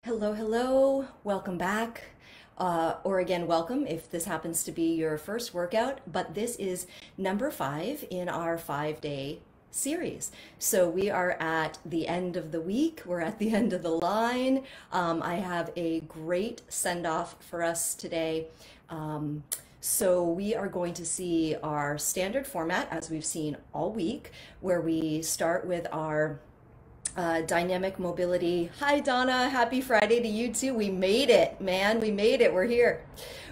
Hello, hello, welcome back. Or again, welcome if this happens to be your first workout, but this is number 5 in our 5-day series. So we are at the end of the week, we're at the end of the line. I have a great send-off for us today. So we are going to see our standard format as we've seen all week, where we start with our dynamic mobility. Hi Donna, happy Friday to you too. We made it, man, we made it, we're here.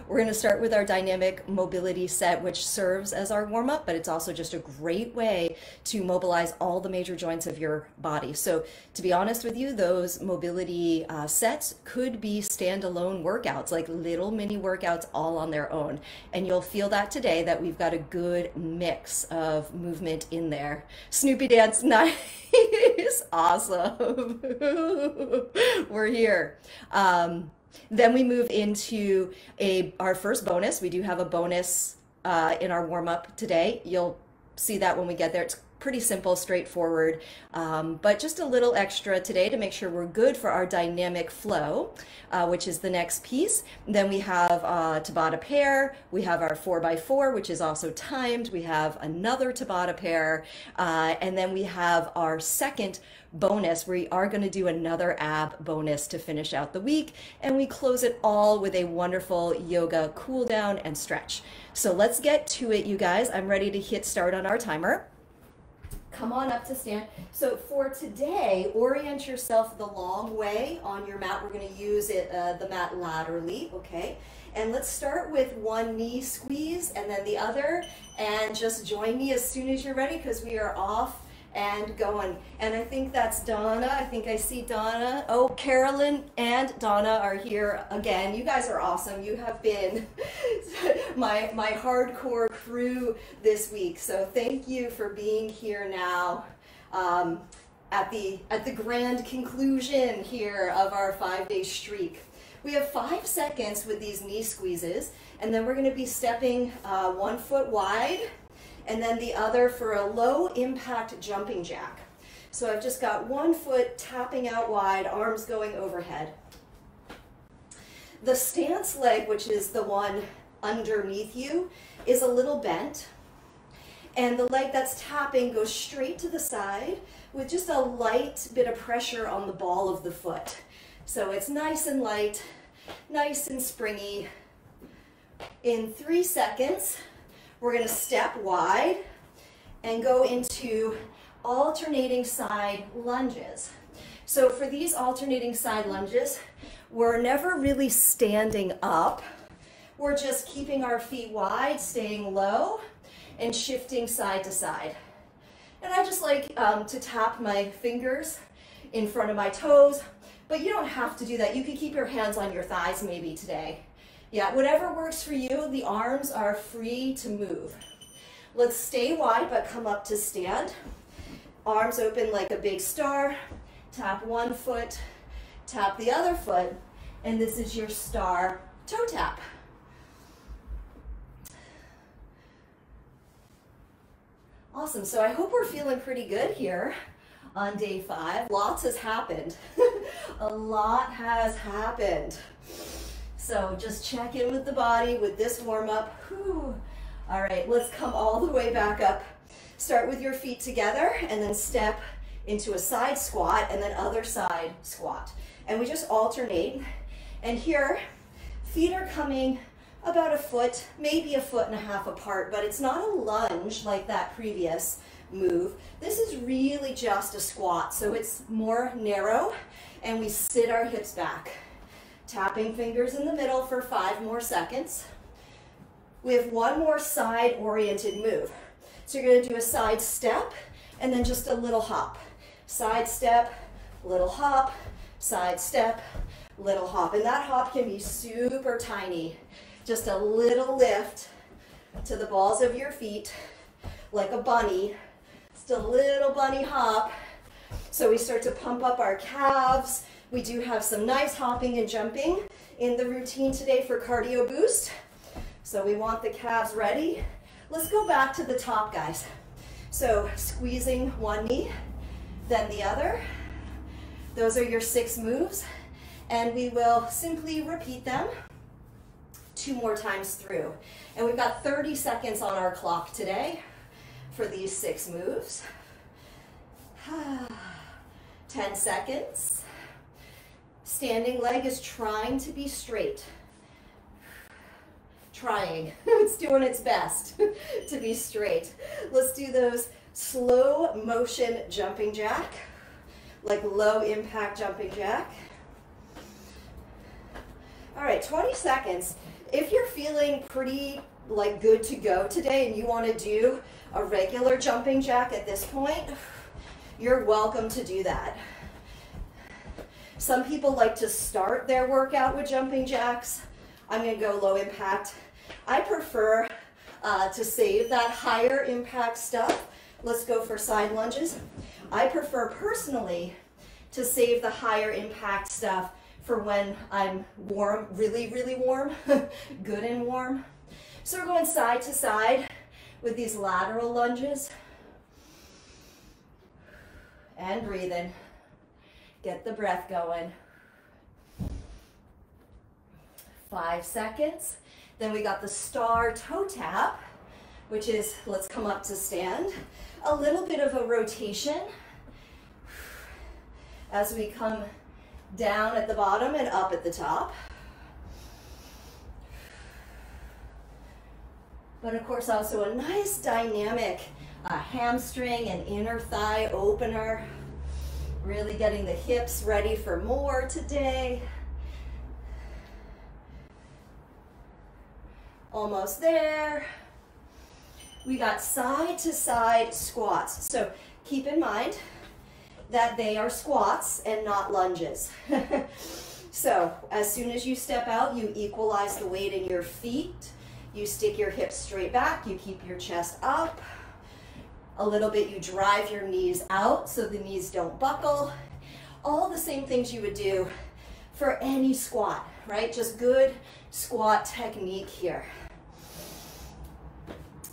We're going to start with our dynamic mobility set, which serves as our warm-up, but it's also just a great way to mobilize all the major joints of your body. So to be honest with you, those mobility sets could be standalone workouts, like little mini workouts all on their own. And you'll feel that today, that we've got a good mix of movement in there. Snoopy dance, nice, awesome. We're here. Then we move into our first bonus. We do have a bonus in our warm-up today. You'll see that when we get there. It's pretty simple, straightforward, but just a little extra today to make sure we're good for our dynamic flow, which is the next piece. Then we have Tabata pair. We have our 4x4, which is also timed. We have another Tabata pair, and then we have our second bonus. We are going to do another ab bonus to finish out the week, and we close it all with a wonderful yoga cool down and stretch. So let's get to it, you guys. I'm ready to hit start on our timer. Come on up to stand. So for today, orient yourself the long way on your mat. We're going to use the mat laterally, okay? And let's start with one knee squeeze and then the other, and just join me as soon as you're ready, because we are off and going. And I think that's Donna. I think I see Donna. Oh, Carolyn and Donna are here again. You guys are awesome. You have been my hardcore crew this week. So thank you for being here now at the grand conclusion here of our 5-day streak. We have 5 seconds with these knee squeezes, and then we're going to be stepping 1 foot wide, and then the other for a low impact jumping jack. So I've just got 1 foot tapping out wide, arms going overhead. The stance leg, which is the one underneath you, is a little bent. And the leg that's tapping goes straight to the side with just a light bit of pressure on the ball of the foot. So it's nice and light, nice and springy. In 3 seconds, we're going to step wide and go into alternating side lunges. So for these alternating side lunges, we're never really standing up. We're just keeping our feet wide, staying low, and shifting side to side. And I just like to tap my fingers in front of my toes, but you don't have to do that. You could keep your hands on your thighs maybe today. Yeah, whatever works for you. The arms are free to move. Let's stay wide, but come up to stand. Arms open like a big star. Tap 1 foot, tap the other foot, and this is your star toe tap. Awesome, so I hope we're feeling pretty good here on day 5. Lots has happened. A lot has happened. So just check in with the body with this warm-up. All right, let's come all the way back up. Start with your feet together and then step into a side squat and then other side squat. And we just alternate. And here, feet are coming about a foot, maybe a foot and a half apart, but it's not a lunge like that previous move. This is really just a squat, so it's more narrow, and we sit our hips back. Tapping fingers in the middle for 5 more seconds. We have 1 more side-oriented move. So you're going to do a side step and then just a little hop. Side step, little hop, side step, little hop. And that hop can be super tiny. Just a little lift to the balls of your feet, like a bunny. Just a little bunny hop. So we start to pump up our calves. We do have some nice hopping and jumping in the routine today for cardio boost. So we want the calves ready. Let's go back to the top, guys. So squeezing one knee, then the other. Those are your 6 moves. And we will simply repeat them 2 more times through. And we've got 30 seconds on our clock today for these 6 moves. 10 seconds. Standing leg is trying to be straight. Trying. It's doing its best to be straight. Let's do those slow motion jumping jack, like low impact jumping jack. All right, 20 seconds. If you're feeling pretty like good to go today and you want to do a regular jumping jack at this point, you're welcome to do that. Some people like to start their workout with jumping jacks. I'm going to go low impact. I prefer to save that higher impact stuff. Let's go for side lunges. I prefer personally to save the higher impact stuff for when I'm warm, really, really warm, good and warm. So we're going side to side with these lateral lunges. And breathing. Get the breath going. 5 seconds. Then we got the star toe tap, which is, let's come up to stand. A little bit of a rotation as we come down at the bottom and up at the top. But of course also a nice dynamic hamstring and inner thigh opener. Really getting the hips ready for more today. Almost there. We got side to side squats. So keep in mind that they are squats and not lunges. So as soon as you step out, you equalize the weight in your feet. You stick your hips straight back. You keep your chest up. A little bit, you drive your knees out so the knees don't buckle. All the same things you would do for any squat, right? Just good squat technique here.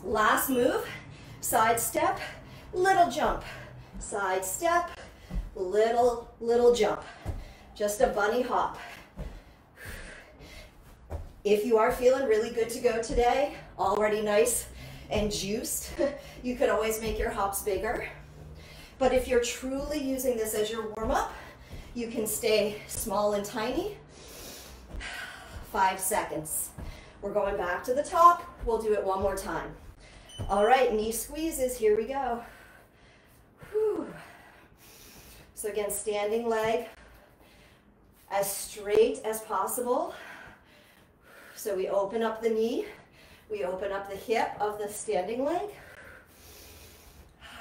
Last move, side step, little jump. Side step, little jump. Just a bunny hop. If you are feeling really good to go today, already nice and juiced, you could always make your hops bigger. But if you're truly using this as your warm-up, you can stay small and tiny. 5 seconds. We're going back to the top. We'll do it one more time. All right, knee squeezes, here we go. Whew. So again, standing leg as straight as possible. So we open up the knee, we open up the hip of the standing leg.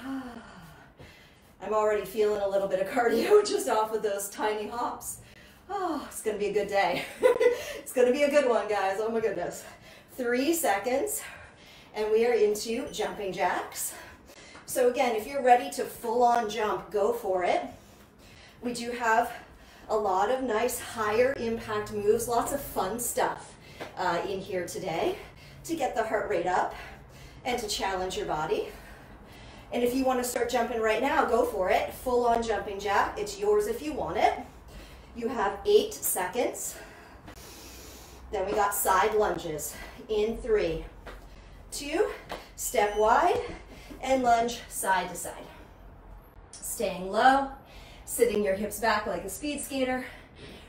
I'm already feeling a little bit of cardio just off of those tiny hops. Oh, it's gonna be a good day. It's gonna be a good one, guys, oh my goodness. 3 seconds, and we are into jumping jacks. So again, if you're ready to full on jump, go for it. We do have a lot of nice higher impact moves, lots of fun stuff in here today to get the heart rate up and to challenge your body. And if you want to start jumping right now, go for it. Full on jumping jack, it's yours if you want it. You have 8 seconds. Then we got side lunges in 3, 2, step wide and lunge side to side. Staying low, sitting your hips back like a speed skater.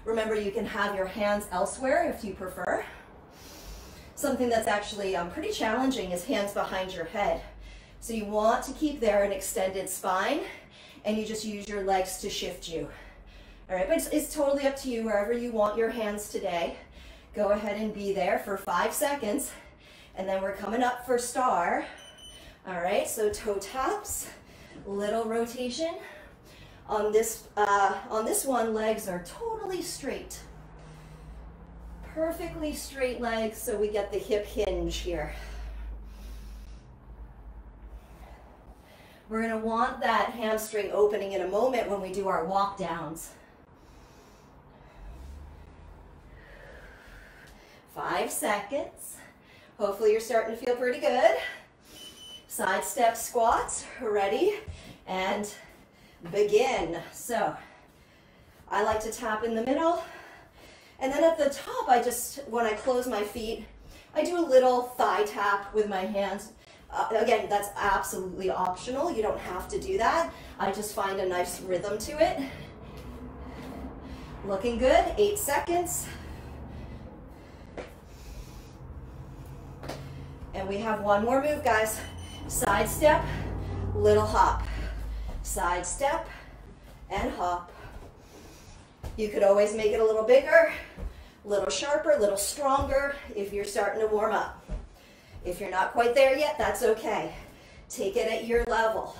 Remember, you can have your hands elsewhere if you prefer. Something that's actually pretty challenging is hands behind your head. So you want to keep there an extended spine, and you just use your legs to shift you. All right, but it's totally up to you wherever you want your hands today. Go ahead and be there for 5 seconds, and then we're coming up for star. All right, so toe taps, little rotation. On this one, legs are totally straight. Perfectly straight legs, so we get the hip hinge here. We're gonna want that hamstring opening in a moment when we do our walk downs. 5 seconds. Hopefully you're starting to feel pretty good. Side step squats, ready, and begin. So I like to tap in the middle, And then at the top, when I close my feet, I do a little thigh tap with my hands. Again, that's absolutely optional. You don't have to do that. I just find a nice rhythm to it. Looking good, 8 seconds. And we have one more move, guys. Side step, little hop. Side step and hop. You could always make it a little bigger, a little sharper, a little stronger if you're starting to warm up. If you're not quite there yet, that's okay. Take it at your level.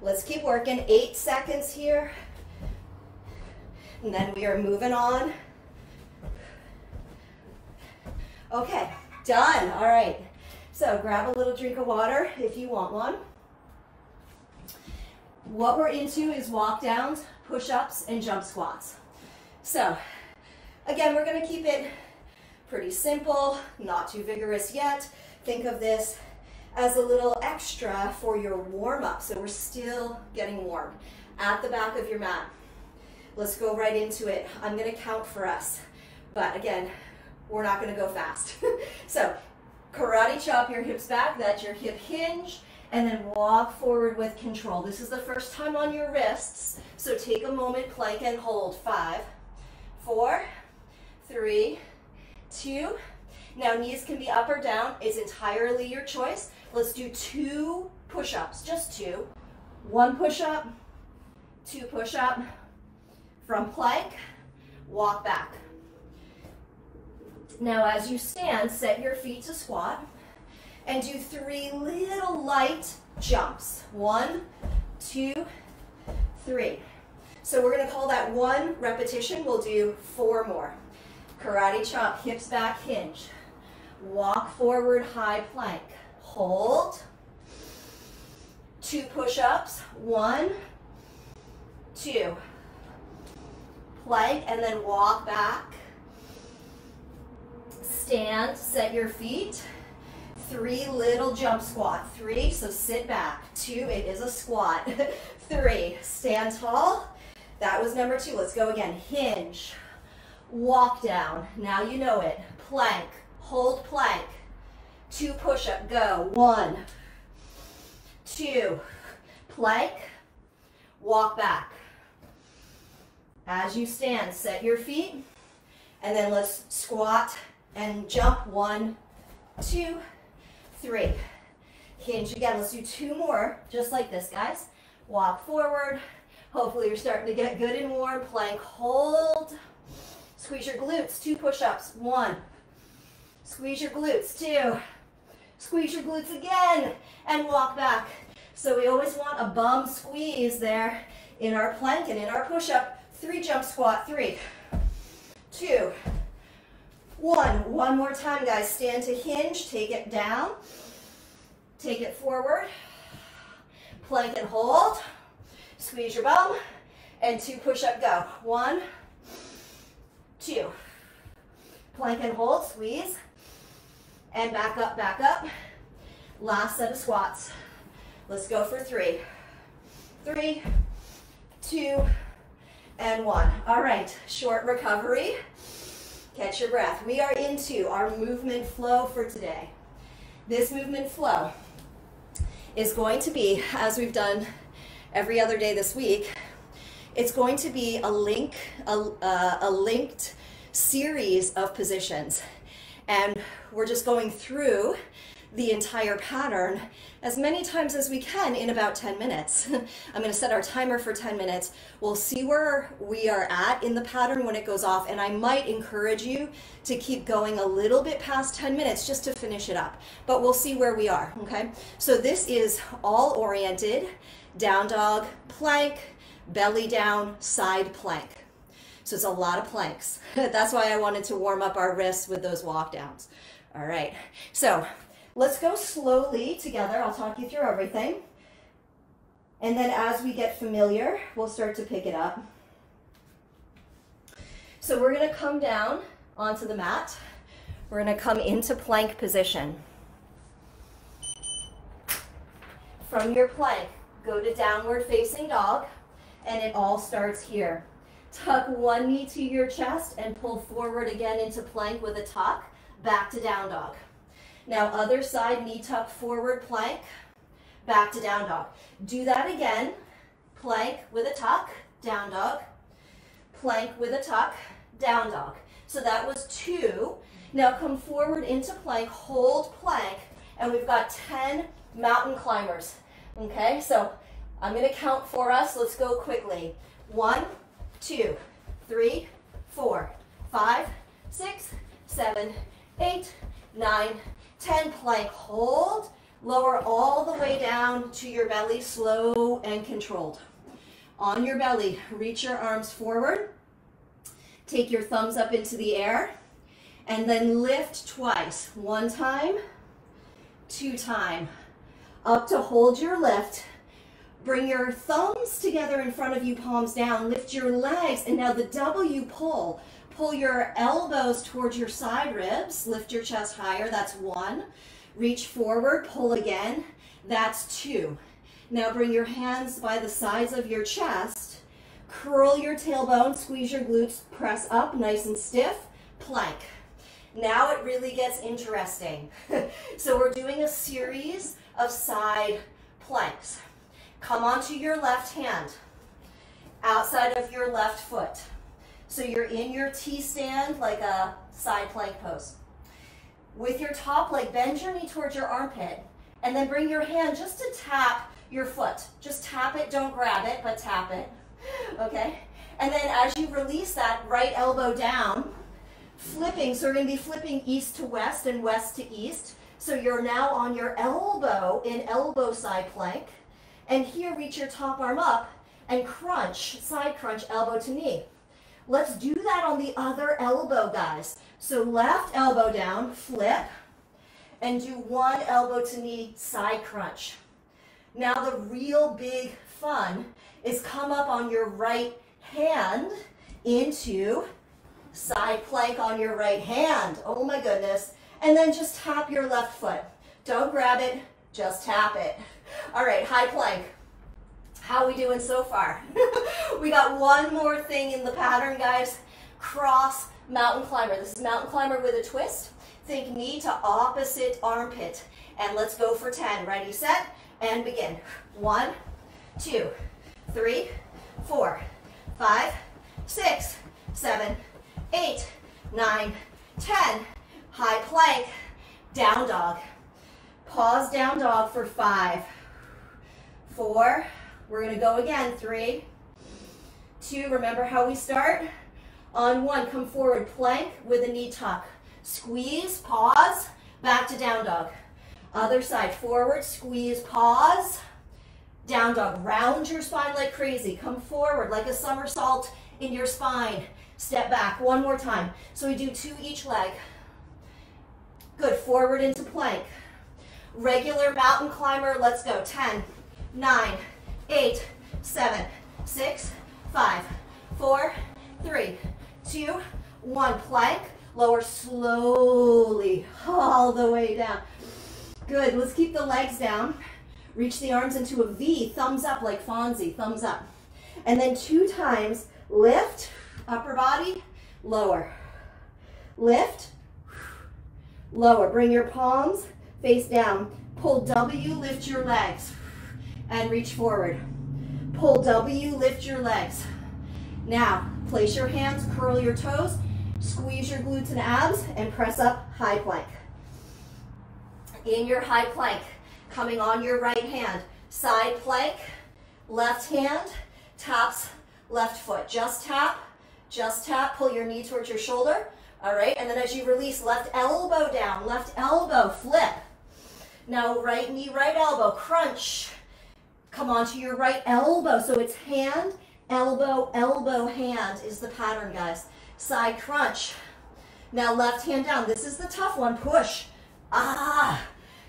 Let's keep working, 8 seconds here. And then we are moving on. Okay, done, all right. So grab a little drink of water if you want one. What we're into is walk downs, push-ups, and jump squats. So again, we're gonna keep it pretty simple, not too vigorous yet. Think of this as a little extra for your warm-up. So we're still getting warm at the back of your mat. Let's go right into it. I'm gonna count for us, but again, we're not gonna go fast. So karate chop your hips back, that's your hip hinge, and then walk forward with control. This is the first time on your wrists, so take a moment, plank and hold. 5, 4, 3, 2. Now knees can be up or down, it's entirely your choice. Let's do 2 push-ups, just 2. 1 push-up, 2 push-up. From plank, walk back. Now as you stand, set your feet to squat and do 3 little light jumps. 1, 2, 3. So we're gonna call that 1 repetition. We'll do 4 more. Karate chop, hips back, hinge. Walk forward, high plank. Hold. 2 push-ups. 1, 2. Plank, and then walk back. Stand, set your feet. 3 little jump squat. 3, so sit back. 2, it is a squat. 3, stand tall. That was number 2. Let's go again. Hinge. Walk down. Now you know it. Plank. Hold plank. 2 push-up. Go. 1, 2. Plank. Walk back. As you stand, set your feet. And then let's squat and jump. 1, 2, 3. Hinge again. Let's do 2 more, just like this, guys. Walk forward. Hopefully you're starting to get good and warm. Plank, hold. Squeeze your glutes. 2 push-ups. 1. Squeeze your glutes. 2. Squeeze your glutes again. And walk back. So we always want a bum squeeze there in our plank and in our push-up. 3 jump squat. 3, 2, 1. One more time, guys. Stand to hinge. Take it down. Take it forward. Plank and hold. Squeeze your bum. And 2 push-up. Go. 1, 2. Plank and hold. Squeeze. And back up, back up. Last set of squats. Let's go for 3. 3, 2, and 1. All right, short recovery. Catch your breath. We are into our movement flow for today. This movement flow is going to be, as we've done every other day this week, it's going to be a linked series of positions. And we're just going through the entire pattern as many times as we can in about 10 minutes. I'm going to set our timer for 10 minutes. We'll see where we are at in the pattern when it goes off, and I might encourage you to keep going a little bit past 10 minutes just to finish it up, but we'll see where we are, okay? So this is all oriented, down dog, plank, belly down, side plank. So it's a lot of planks. That's why I wanted to warm up our wrists with those walk downs. All right, so let's go slowly together. I'll talk you through everything. And then as we get familiar, we'll start to pick it up. So we're gonna come down onto the mat. We're gonna come into plank position. From your plank, go to downward facing dog. And it all starts here. Tuck one knee to your chest and pull forward again into plank with a tuck, back to down dog. Now other side, knee tuck forward, plank, back to down dog. Do that again, plank with a tuck, down dog, plank with a tuck, down dog. So that was 2. Now come forward into plank, hold plank, and we've got 10 mountain climbers. Okay, so I'm going to count for us. Let's go quickly. 1, 2, 3, 4, 5, 6, 7, 8, 9, 10. Plank, hold, lower all the way down to your belly, slow and controlled. On your belly, reach your arms forward, take your thumbs up into the air, and then lift twice. 1 time, 2 time. Up to hold your lift. Bring your thumbs together in front of you, palms down. Lift your legs, and now the W pull. Pull your elbows towards your side ribs. Lift your chest higher. That's 1. Reach forward, pull again. That's 2. Now bring your hands by the sides of your chest. Curl your tailbone, squeeze your glutes, press up nice and stiff, plank. Now it really gets interesting. So we're doing a series of side planks. Come onto your left hand, outside of your left foot. So you're in your T-stand like a side plank pose. With your top leg, bend your knee towards your armpit, and then bring your hand just to tap your foot. Just tap it, don't grab it, but tap it. Okay? And then as you release that, right elbow down, flipping. So we're going to be flipping east to west and west to east. So you're now on your elbow in elbow side plank. And here, reach your top arm up and crunch, side crunch, elbow to knee. Let's do that on the other elbow, guys. So left elbow down, flip, and do 1 elbow to knee side crunch. Now the real big fun is come up on your right hand into side plank on your right hand. Oh my goodness. And then just tap your left foot. Don't grab it, just tap it. All right, high plank. How are we doing so far? We got one more thing in the pattern, guys. Cross mountain climber. This is mountain climber with a twist. Think knee to opposite armpit. And let's go for 10. Ready, set, and begin. 1, 2, 3, 4, 5, 6, 7, 8, 9, 10. High plank, down dog. Pause down dog for 5, 4, we're going to go again, 3, 2, remember how we start? On 1, come forward, plank with a knee tuck. Squeeze, pause, back to down dog. Other side, forward, squeeze, pause, down dog. Round your spine like crazy. Come forward like a somersault in your spine. Step back, 1 more time. So we do 2 each leg. Good, forward into plank. Regular mountain climber, let's go. 10, 9, 8, 7, 6, 5, 4, 3, 2, 1. Plank, lower slowly all the way down. Good, let's keep the legs down. Reach the arms into a V, thumbs up like Fonzie, thumbs up. And then 2 times, lift, upper body, lower. Lift, lower. Bring your palms face down. Pull W, lift your legs, and reach forward. Pull W, lift your legs. Now, place your hands, curl your toes, squeeze your glutes and abs, and press up, high plank. In your high plank, coming on your right hand, side plank, left hand, taps left foot. Just tap, pull your knee towards your shoulder. All right, and then as you release, left elbow down, left elbow, flip. Now right knee, right elbow, crunch. Come onto your right elbow. So it's hand, elbow, elbow, hand is the pattern, guys. Side crunch. Now left hand down. This is the tough one. Push. Ah.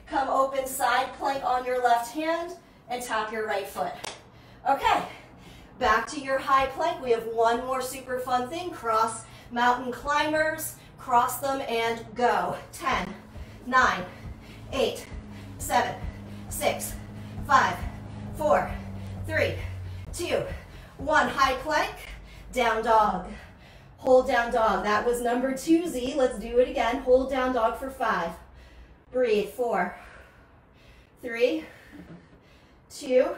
Come open side plank on your left hand and tap your right foot. Okay. Back to your high plank. We have one more super fun thing. Cross mountain climbers. Cross them and go. 10, 9, 8, 7, 6, 5, 4, 3, 2, 1, high plank, down dog. Hold down dog. That was number 2Z. Let's do it again. Hold down dog for 5. Breathe. 4, 3, 2.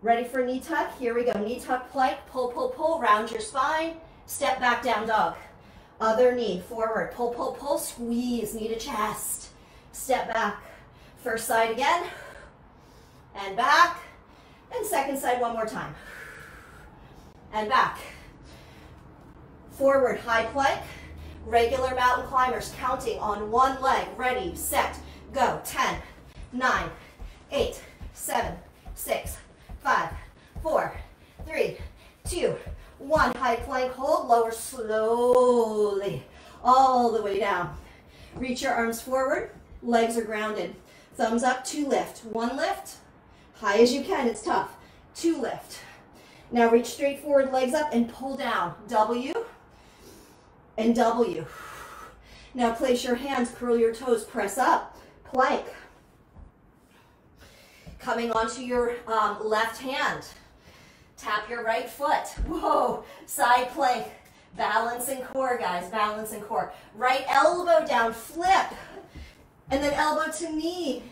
Ready for knee tuck? Here we go. Knee tuck plank. Pull, pull, pull. Round your spine. Step back, down dog. Other knee. Forward. Pull, pull, pull. Squeeze. Knee to chest. Step back. First side again. And back. And second side one more time. And back. Forward, high plank. Regular mountain climbers, counting on one leg. Ready, set, go. 10, 9, 8, 7, 6, 5, 4, 3, 2, 1. High plank, hold, lower slowly, all the way down. Reach your arms forward, legs are grounded. Thumbs up, 2 lift. 1 lift, high as you can, it's tough. 2 lift. Now reach straight forward, legs up, and pull down. W and W. Now place your hands, curl your toes, press up, plank. Coming onto your left hand, tap your right foot. Whoa, side plank. Balance and core, guys, balance and core. Right elbow down, flip, and then elbow to knee.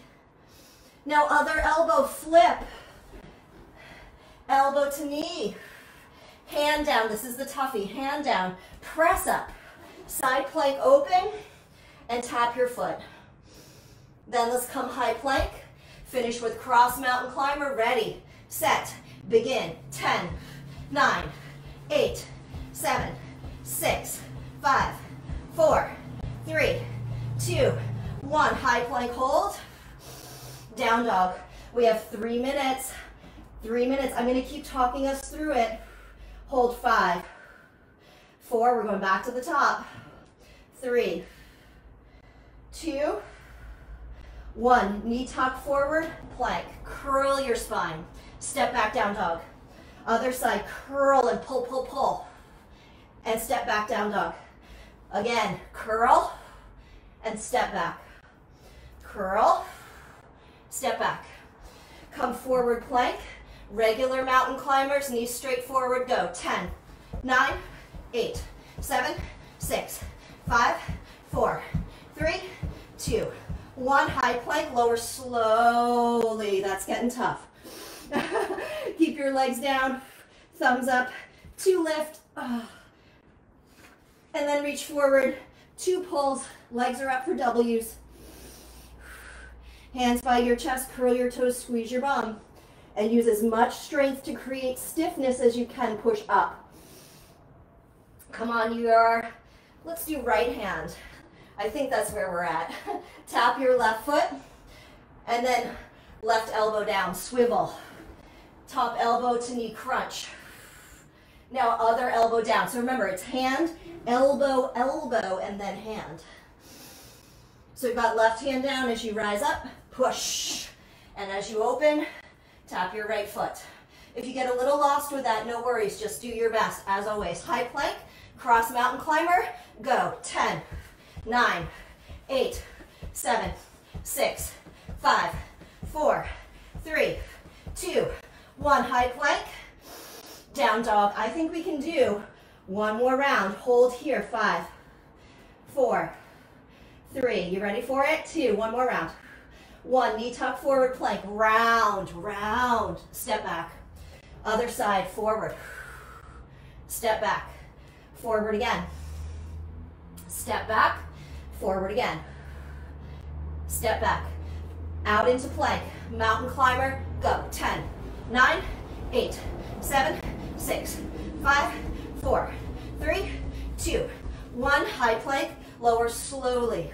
Now other elbow, flip, elbow to knee. Hand down, this is the toughie, hand down, press up, side plank open, and tap your foot. Then let's come high plank, finish with cross mountain climber, ready, set, begin. 10, 9, 8, 7, 6, 5, 4, 3, 2, 1. High plank hold, down dog. We have 3 minutes. 3 minutes. I'm going to keep talking us through it. Hold 5, 4. We're going back to the top. 3, 2, 1. Knee tuck forward, plank. Curl your spine. Step back, down dog. Other side, curl and pull, pull, pull. And step back, down dog. Again, curl and step back. Curl, step back. Come forward plank. Regular mountain climbers, knees straight forward, go. 10, 9, 8, 7, 6, 5, 4, 3, 2, 1. High plank, lower slowly. That's getting tough. Keep your legs down, thumbs up, 2 lift, and then reach forward, 2 pulls, legs are up for W's. Hands by your chest, curl your toes, squeeze your bum, and use as much strength to create stiffness as you can. Push up. Come on, let's do right hand. I think that's where we're at. Tap your left foot, and then left elbow down, swivel. Top elbow to knee crunch. Now other elbow down. So remember, it's hand, elbow, elbow, and then hand. So you've got left hand down as you rise up, push. And as you open, tap your right foot. If you get a little lost with that, no worries, just do your best. As always, high plank, cross mountain climber, go. 10, 9, 8, 7, 6, 5, 4, 3, 2, 1. High plank, down dog. I think we can do one more round. Hold here. 5, 4, 3. You ready for it? 2. One more round. 1. Knee tuck forward plank. Round, round. Step back. Other side. Forward. Step back. Forward again. Step back. Forward again. Step back. Out into plank. Mountain climber. Go. 10, 9, 8, 7, 6, 5, 4, 3, 2, 1. High plank. Lower slowly.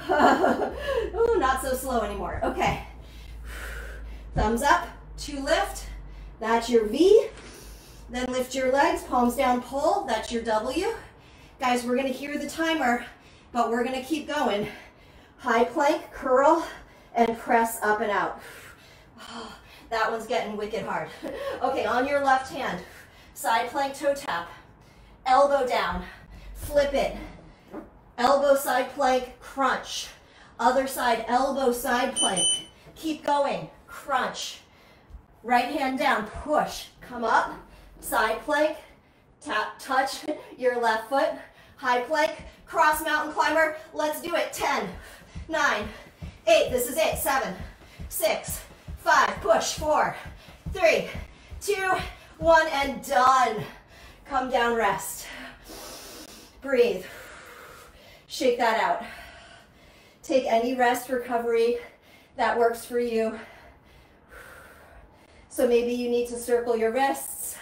Oh, not so slow anymore. Okay. Thumbs up. 2 lift. That's your V. Then lift your legs. Palms down, pull. That's your W. Guys, we're going to hear the timer, but we're going to keep going. High plank, curl, and press up and out. That one's getting wicked hard. Okay, on your left hand, side plank toe tap, elbow down, flip it, elbow side plank, crunch, other side elbow side plank, keep going, crunch, Right hand down, push, come up, side plank, tap, touch your left foot, high plank, cross mountain climber. Let's do it. 10, 9, 8, this is it. 7, 6, 5, push, 4, 3, 2, 1, and done. Come down, rest. Breathe. Shake that out. Take any rest recovery that works for you. So maybe you need to circle your wrists.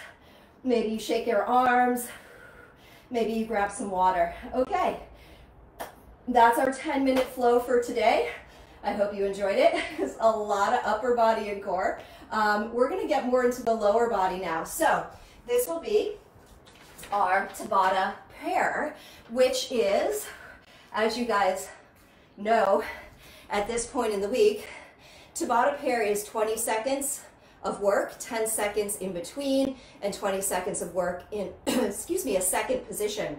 Maybe you shake your arms. Maybe you grab some water. Okay, that's our 10-minute flow for today. I hope you enjoyed it. It's a lot of upper body and core. We're gonna get more into the lower body now. So this will be our Tabata pair, which is, as you guys know, at this point in the week, Tabata pair is 20 seconds of work, 10 seconds in between, and 20 seconds of work in, excuse me, a second position.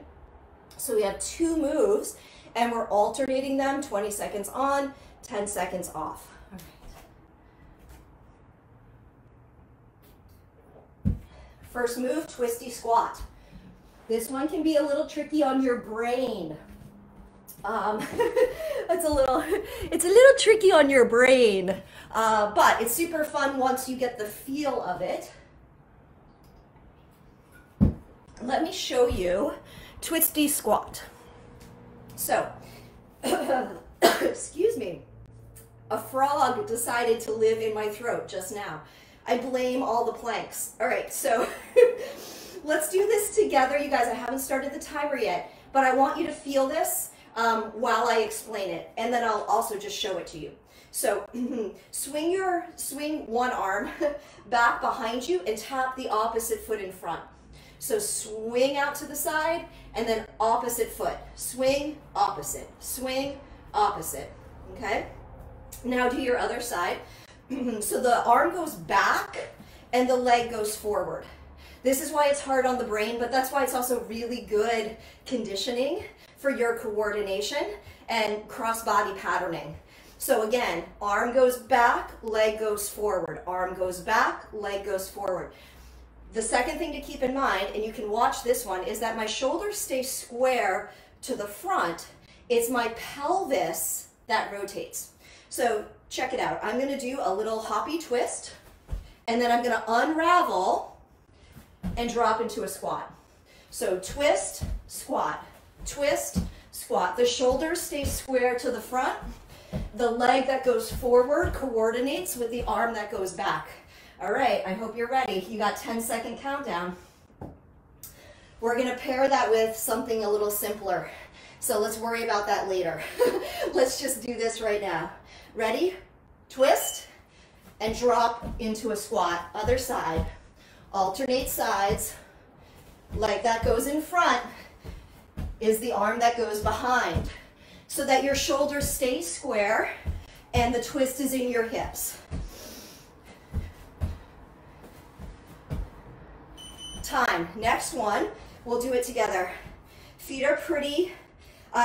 So we have 2 moves, and we're alternating them, 20 seconds on, 10 seconds off. All right. First move, twisty squat. This one can be a little tricky on your brain. It's a little tricky on your brain, but it's super fun once you get the feel of it. Let me show you twisty squat. So, excuse me, a frog decided to live in my throat just now. I blame all the planks. All right, so let's do this together. You guys, I haven't started the timer yet, but I want you to feel this while I explain it, and then I'll also just show it to you. So swing one arm back behind you and tap the opposite foot in front. So swing out to the side and then opposite foot. Swing, opposite, okay? Now do your other side. So the arm goes back and the leg goes forward. This is why it's hard on the brain, but that's why it's also really good conditioning for your coordination and cross-body patterning. So again, arm goes back, leg goes forward. Arm goes back, leg goes forward. The second thing to keep in mind, and you can watch this one, is that my shoulders stay square to the front. It's my pelvis that rotates. So check it out. I'm gonna do a little hoppy twist, and then I'm gonna unravel and drop into a squat. So twist, squat, twist, squat. The shoulders stay square to the front. The leg that goes forward coordinates with the arm that goes back. All right, I hope you're ready. You got 10-second countdown. We're gonna pair that with something a little simpler. So let's worry about that later. Let's just do this right now. Ready? Twist and drop into a squat. Other side. Alternate sides. Leg that goes in front is the arm that goes behind, so that your shoulders stay square and the twist is in your hips. Time. Next one, we'll do it together. Feet are pretty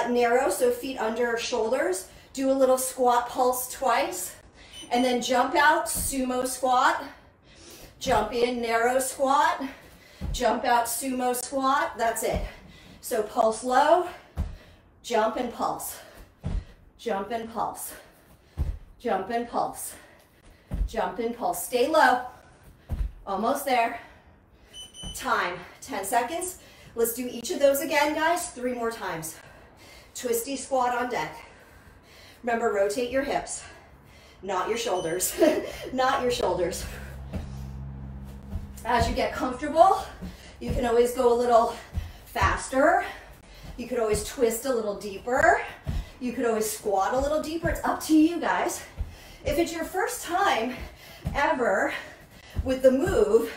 narrow, so feet under shoulders. Do a little squat pulse twice, and then jump out, sumo squat. Jump in, narrow squat. Jump out, sumo squat. That's it. So pulse low, jump and pulse. Jump and pulse. Jump and pulse. Jump and pulse. Stay low. Almost there. Time, 10 seconds. Let's do each of those again, guys, 3 more times. Twisty squat on deck. Remember, rotate your hips, not your shoulders. Not your shoulders. As you get comfortable, you can always go a little faster. You could always twist a little deeper. You could always squat a little deeper. It's up to you guys. If it's your first time ever with the move,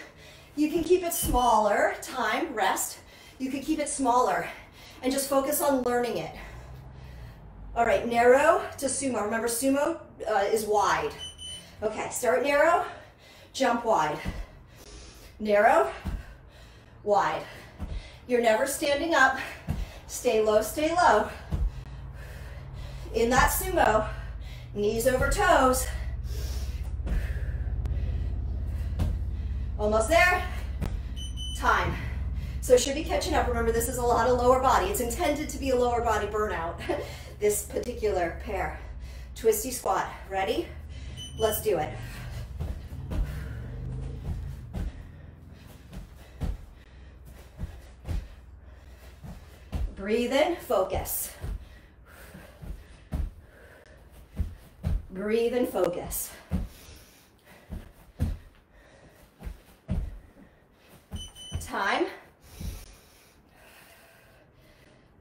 you can keep it smaller. Time, rest. You can keep it smaller and just focus on learning it. All right, narrow to sumo. Remember, sumo is wide. Okay, start narrow, jump wide. Narrow, wide. You're never standing up. Stay low, stay low. In that sumo, knees over toes. Almost there. Time. So should be catching up. Remember, this is a lot of lower body. It's intended to be a lower body burnout, this particular pair. Twisty squat. Ready? Let's do it. Breathe in, focus. Breathe and focus. Time.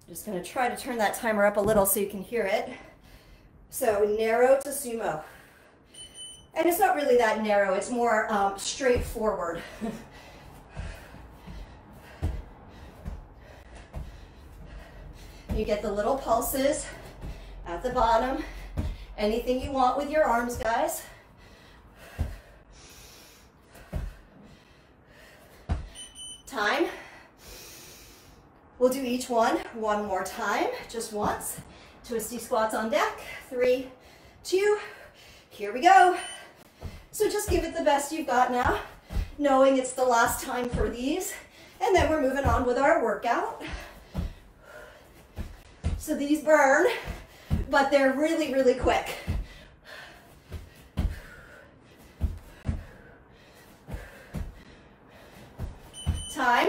Just going to try to turn that timer up a little so you can hear it. So narrow to sumo. And it's not really that narrow, it's more straightforward. You get the little pulses at the bottom. Anything you want with your arms, guys. Time. We'll do each one more time, just once. Twisty squats on deck. 3, 2, here we go. So just give it the best you've got now, knowing it's the last time for these. And then we're moving on with our workout. So these burn, but they're really, really quick. Time.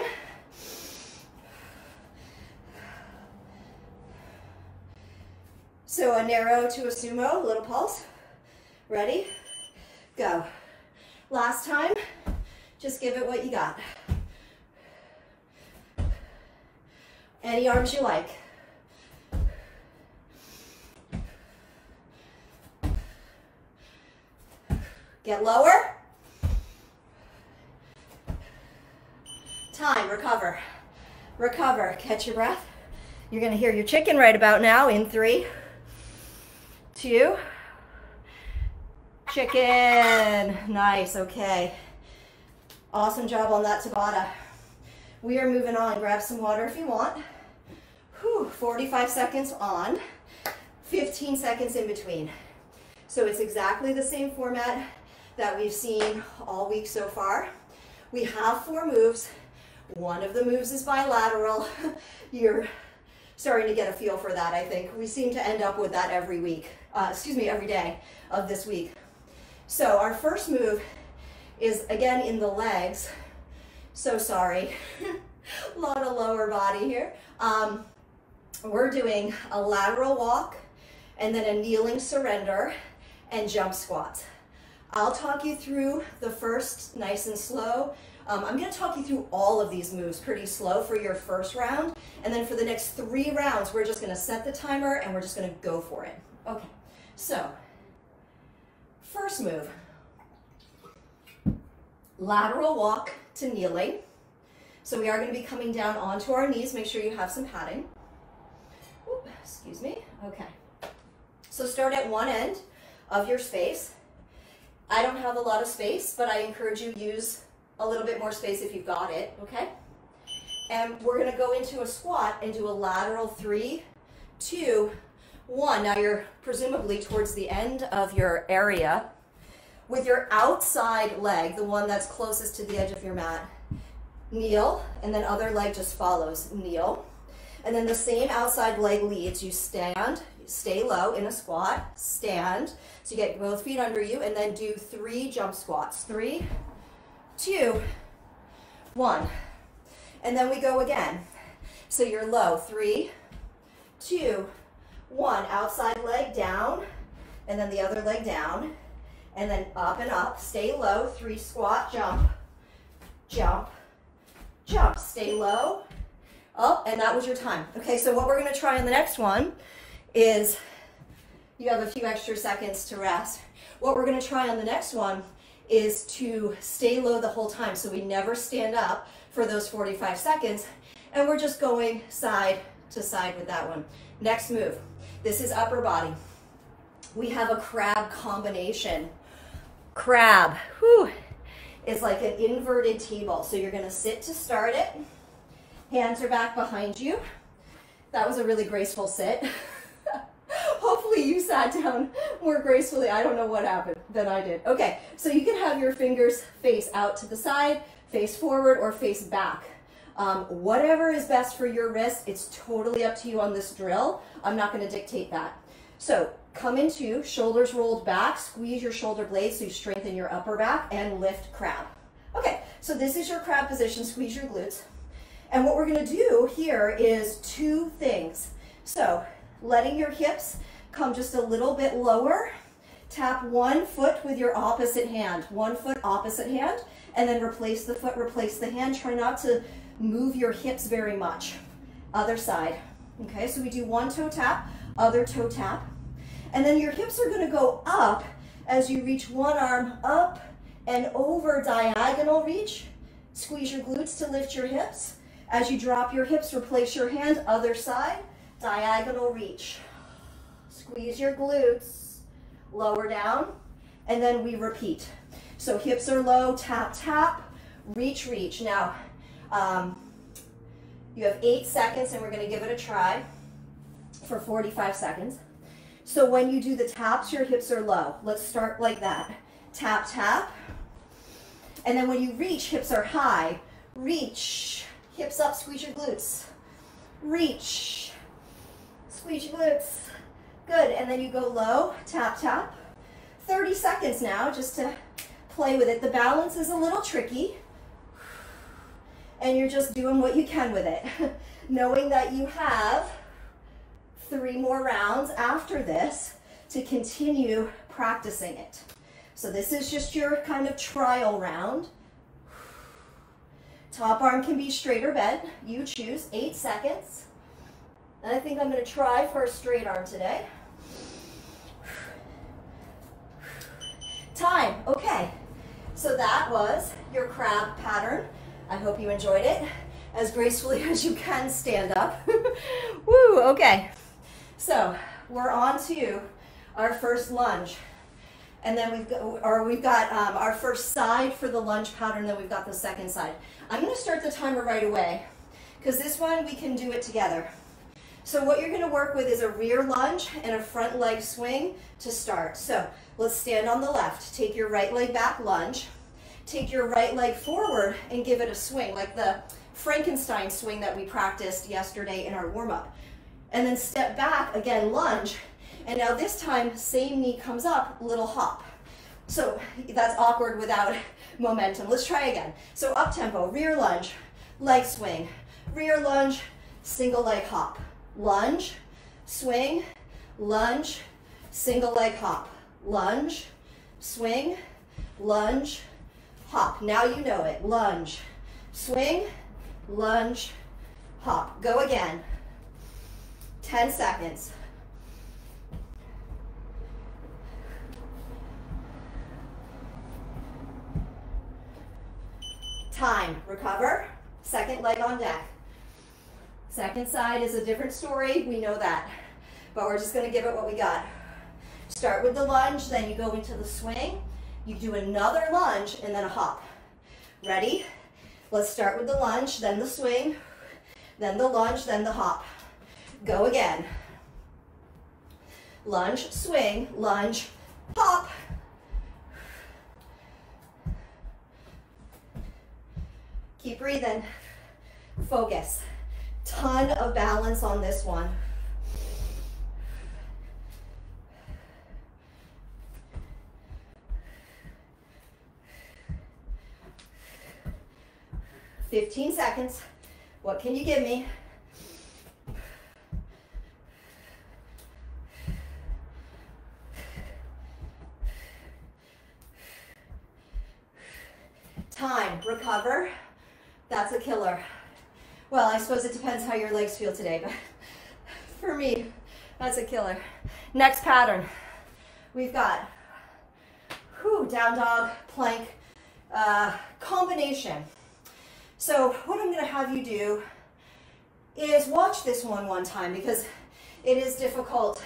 So a narrow to a sumo, little pulse. Ready? Go. Last time, just give it what you got. Any arms you like. Get lower. Time, recover. Recover, catch your breath. You're gonna hear your chicken right about now in 3, 2, chicken. Nice, okay. Awesome job on that Tabata. We are moving on. Grab some water if you want. Whew, 45 seconds on, 15 seconds in between. So it's exactly the same format that we've seen all week so far. We have 4 moves. One of the moves is bilateral. You're starting to get a feel for that, I think. We seem to end up with that every week, every day of this week. So our first move is again in the legs. So sorry, a lot of lower body here. We're doing a lateral walk and then a kneeling surrender and jump squat. I'll talk you through the first nice and slow. I'm going to talk you through all of these moves pretty slow for your first round, and then for the next 3 rounds we're just going to set the timer and we're just going to go for it. Okay, so first move, lateral walk to kneeling. So we are going to be coming down onto our knees. Make sure you have some padding. Oop, excuse me. Okay, so start at one end of your space. I don't have a lot of space, but I encourage you use a little bit more space if you've got it, okay? And we're gonna go into a squat and do a lateral 3, 2, 1. Now you're presumably towards the end of your area. With your outside leg, the one that's closest to the edge of your mat, kneel, and then other leg just follows, kneel. And then the same outside leg leads, you stand, stay low in a squat, stand. So you get both feet under you, and then do 3 jump squats. 3, 2, 1. And then we go again. So you're low, 3, 2, 1. Outside leg down, and then the other leg down, and then up and up. Stay low, 3 squat, jump, jump, jump. Stay low, up, and that was your time. Okay, so what we're gonna try on the next one is, you have a few extra seconds to rest. What we're gonna try on the next one is to stay low the whole time, so we never stand up for those 45 seconds, and we're just going side to side with that one. Next move, this is upper body. We have a crab combination. Crab, whew, is like an inverted table. So you're gonna sit to start it. Hands are back behind you. That was a really graceful sit. Hopefully you sat down more gracefully. I don't know what happened than I did. Okay, so you can have your fingers face out to the side, face forward, or face back. Whatever is best for your wrist, it's totally up to you on this drill. I'm not going to dictate that. So come into shoulders rolled back, squeeze your shoulder blades so you strengthen your upper back, and lift crab. Okay, so this is your crab position, squeeze your glutes. And what we're going to do here is two things. So letting your hips come just a little bit lower, tap one foot with your opposite hand, one foot opposite hand, and then replace the foot, replace the hand. Try not to move your hips very much. Other side. Okay, so we do one toe tap, other toe tap. And then your hips are going to go up as you reach one arm up and over, diagonal reach. Squeeze your glutes to lift your hips. As you drop your hips, replace your hand, other side, diagonal reach. Squeeze your glutes, lower down, and then we repeat. So hips are low, tap, tap, reach, reach. Now, you have 8 seconds, and we're going to give it a try for 45 seconds. So when you do the taps, your hips are low. Let's start like that. Tap, tap. And then when you reach, hips are high. Reach. Hips up, squeeze your glutes. Reach. Squeeze your glutes. Good. And then you go low. Tap, tap. 30 seconds now just to play with it. The balance is a little tricky. And you're just doing what you can with it. Knowing that you have 3 more rounds after this to continue practicing it. So this is just your kind of trial round. Top arm can be straight or bent. You choose. 8 seconds. And I think I'm going to try for a straight arm today. Time. Okay. So that was your crab pattern. I hope you enjoyed it as gracefully as you can stand up. Woo, okay. So we're on to our first lunge. And then we've got our first side for the lunge pattern, then we've got the second side. I'm going to start the timer right away because this one we can do it together. So what you're going to work with is a rear lunge and a front leg swing to start. So let's stand on the left. Take your right leg back, lunge. Take your right leg forward and give it a swing, like the Frankenstein swing that we practiced yesterday in our warm-up. And then step back, again, lunge. And now this time, same knee comes up, little hop. So that's awkward without momentum. Let's try again. So up tempo, rear lunge, leg swing, rear lunge, single leg hop. Lunge, swing, lunge, single leg hop. Lunge, swing, lunge, hop. Now you know it. Lunge, swing, lunge, hop. Go again. 10 seconds. Time. Recover. Second leg on deck. Second side is a different story. We know that. But we're just going to give it what we got. Start with the lunge, then you go into the swing. You do another lunge and then a hop. Ready? Let's start with the lunge, then the swing, then the lunge, then the hop. Go again. Lunge, swing, lunge, hop. Keep breathing. Focus. Ton of balance on this one. "15 seconds. What can you give me?" Time. Recover. That's a killer. Well, I suppose it depends how your legs feel today, but for me, that's a killer. Next pattern. We've got down dog, plank, combination. So what I'm going to have you do is watch this one time because it is difficult.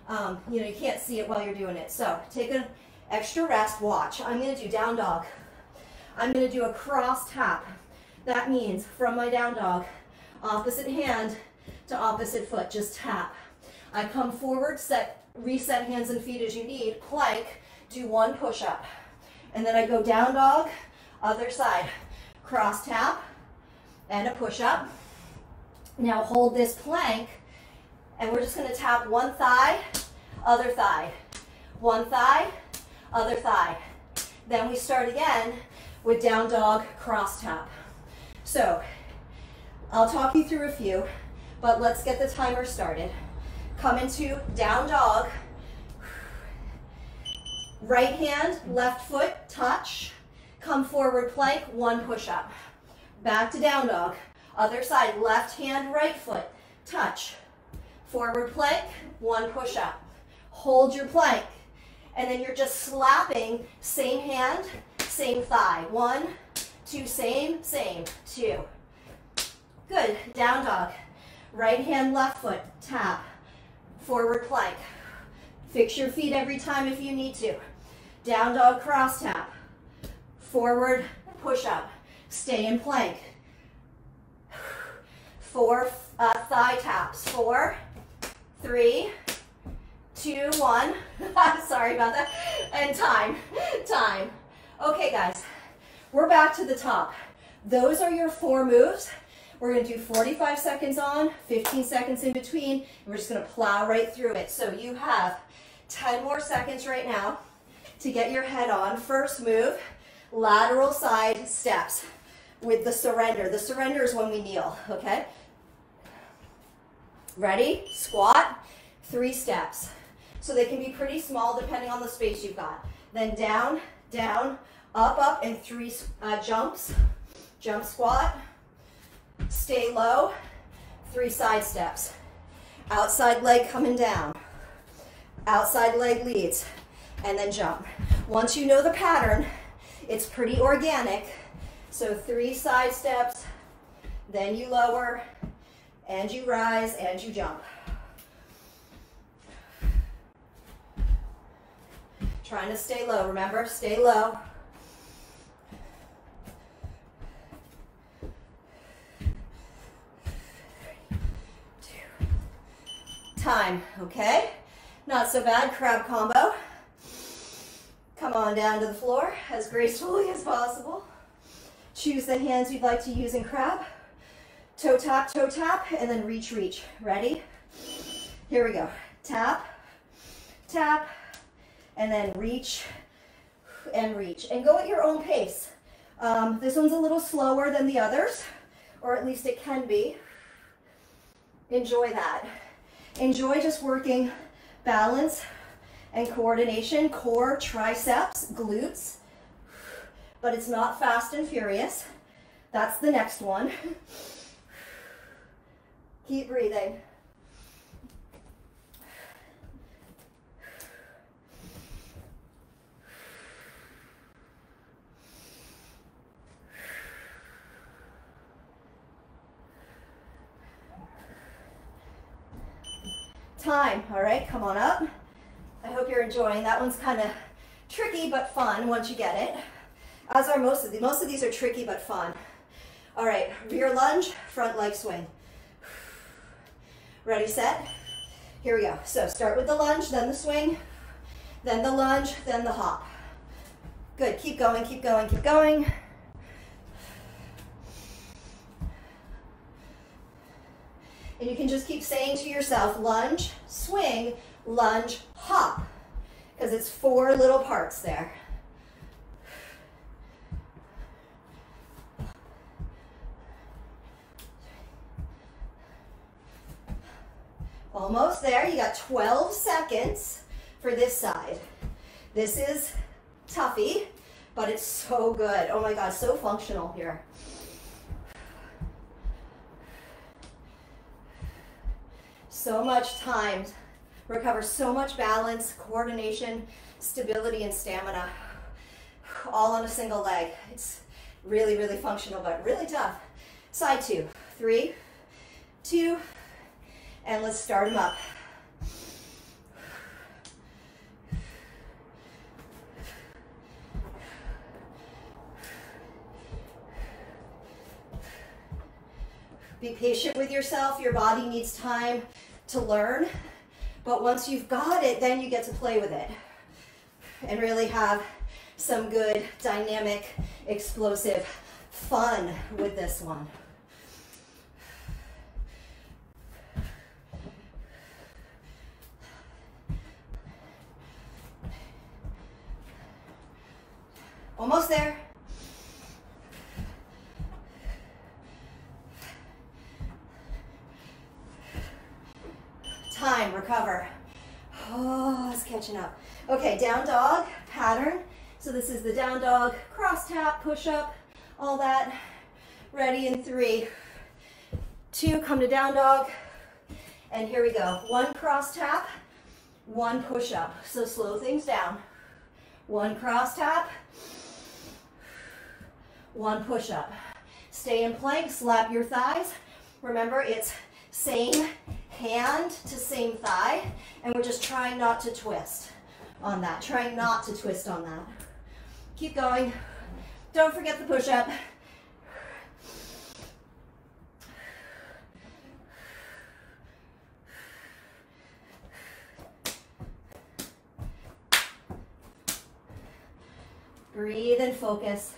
You can't see it while you're doing it. So take an extra rest, watch. I'm going to do down dog. I'm going to do a cross tap. That means from my down dog, opposite hand to opposite foot, just tap. I come forward, reset hands and feet as you need, plank, do one push-up. And then I go down dog, other side, cross tap, and a push-up. Now hold this plank, and we're just gonna tap one thigh, other thigh, one thigh, other thigh. Then we start again with down dog, cross tap. So I'll talk you through a few, but let's get the timer started. Come into down dog, right hand, left foot, touch, come forward plank, one push-up. Back to down dog, other side, left hand, right foot, touch, forward plank, one push-up. Hold your plank, and then you're just slapping, same hand, same thigh. 1, 2, same, two. Good, down dog, right hand, left foot, tap, forward plank. Fix your feet every time if you need to. Down dog, cross tap, forward push up, stay in plank. 4 thigh taps, 4, 3, 2, 1. Sorry about that. And time. Okay guys, we're back to the top. Those are your 4 moves. We're going to do 45 seconds on, 15 seconds in between, and we're just going to plow right through it. So you have 10 more seconds right now to get your head on. First move, lateral side steps with the surrender. The surrender is when we kneel, okay? Ready? Squat, 3 steps. So they can be pretty small depending on the space you've got. Then down, down, up, and 3 jumps. Jump squat. Stay low, 3 side steps. Outside leg coming down. Outside leg leads, and then jump. Once you know the pattern, it's pretty organic. So 3 side steps, then you lower, and you rise, and you jump. Trying to stay low, remember, stay low. Time, okay? Not so bad, crab combo. Come on down to the floor as gracefully as possible. Choose the hands you'd like to use in crab. Toe tap, and then reach, reach. Ready? Here we go. Tap, tap, and then reach and reach. And go at your own pace. This one's a little slower than the others, or at least it can be. Enjoy that. Enjoy just working balance and coordination, core, triceps, glutes, but it's not fast and furious. That's the next one. Keep breathing. Time, all right, come on up. I hope you're enjoying. That one's kind of tricky but fun once you get it. As are most of these. Most of these are tricky but fun. All right, rear lunge, front leg swing. Ready, set? Here we go. So start with the lunge, then the swing, then the lunge, then the hop. Good, keep going, keep going, keep going. And you can just keep saying to yourself, lunge, swing, lunge, hop, because it's 4 little parts there. Almost there. You got 12 seconds for this side. This is toughy, but it's so good. Oh my God, so functional here. So much time, recover so much balance, coordination, stability, and stamina, all on a single leg. It's really, really functional, but really tough. Side 2, 3, 2, and let's start them up. Be patient with yourself. Your body needs time to learn But once you've got it, then you get to play with it and really have some good, dynamic, explosive fun with this one. Almost there. Time, recover. Oh, it's catching up. Okay, down dog pattern. So this is the down dog, cross tap, push up, all that. Ready in 3, 2, come to down dog. And here we go. 1 cross tap, 1 push up. So slow things down. 1 cross tap, 1 push up. Stay in plank, slap your thighs. Remember, it's same hand to same thigh, and we're just trying not to twist on that. Trying not to twist on that. Keep going. Don't forget the push up. Breathe and focus.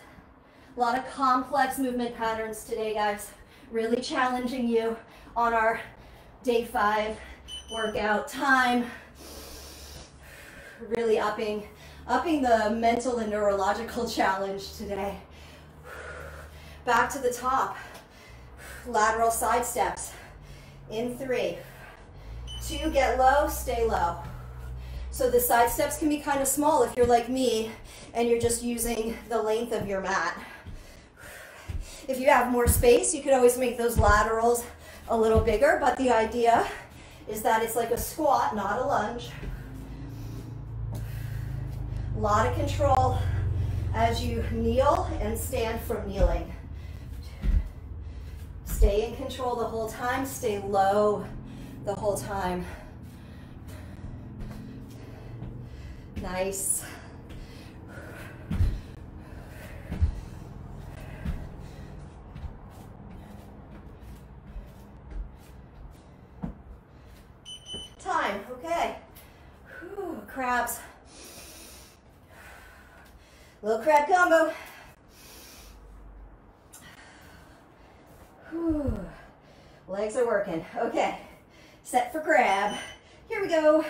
A lot of complex movement patterns today, guys. Really challenging you on our day 5 workout. Time. Really upping the mental and neurological challenge today. Back to the top. Lateral side steps. In 3, 2, get low, stay low. So the side steps can be kind of small if you're like me and you're just using the length of your mat. If you have more space, you could always make those laterals a little bigger, but the idea is that it's like a squat, not a lunge. A lot of control as you kneel and stand from kneeling. Stay in control the whole time, stay low the whole time. Nice. Time, okay. Whew, crabs. Little crab combo. Whew. Legs are working. Okay, set for crab. Here we go.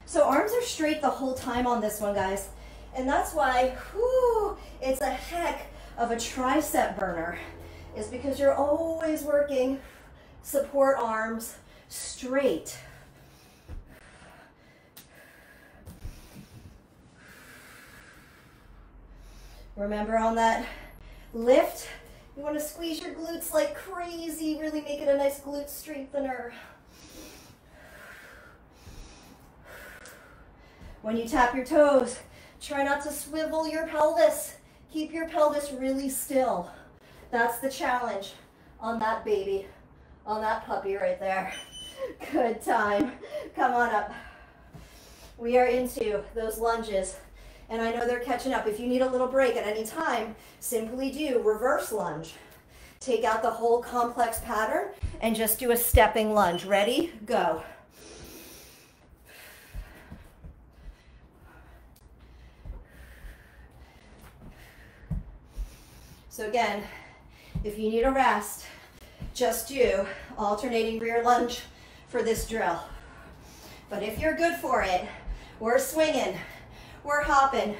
So arms are straight the whole time on this one, guys. And that's why, whew, it's a heck of a tricep burner, is because you're always working support arms straight. Remember, on that lift, you want to squeeze your glutes like crazy, really make it a nice glute strengthener. When you tap your toes, try not to swivel your pelvis. Keep your pelvis really still. That's the challenge on that baby, on that puppy right there. Good time. Come on up. We are into those lunges, and I know they're catching up. If you need a little break at any time, simply do reverse lunge. Take out the whole complex pattern and just do a stepping lunge. Ready? Go. So again, if you need a rest, just do alternating rear lunge for this drill. But if you're good for it, we're swinging, we're hopping,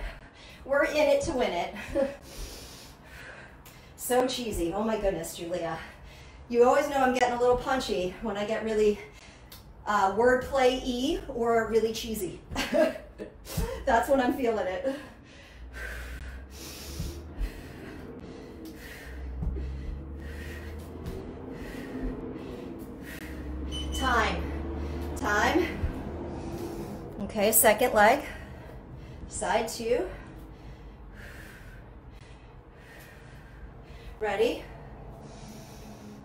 we're in it to win it. So cheesy. Oh my goodness, Julia. You always know I'm getting a little punchy when I get really wordplay-y or really cheesy. That's when I'm feeling it. Time. Okay, second leg, side 2. Ready?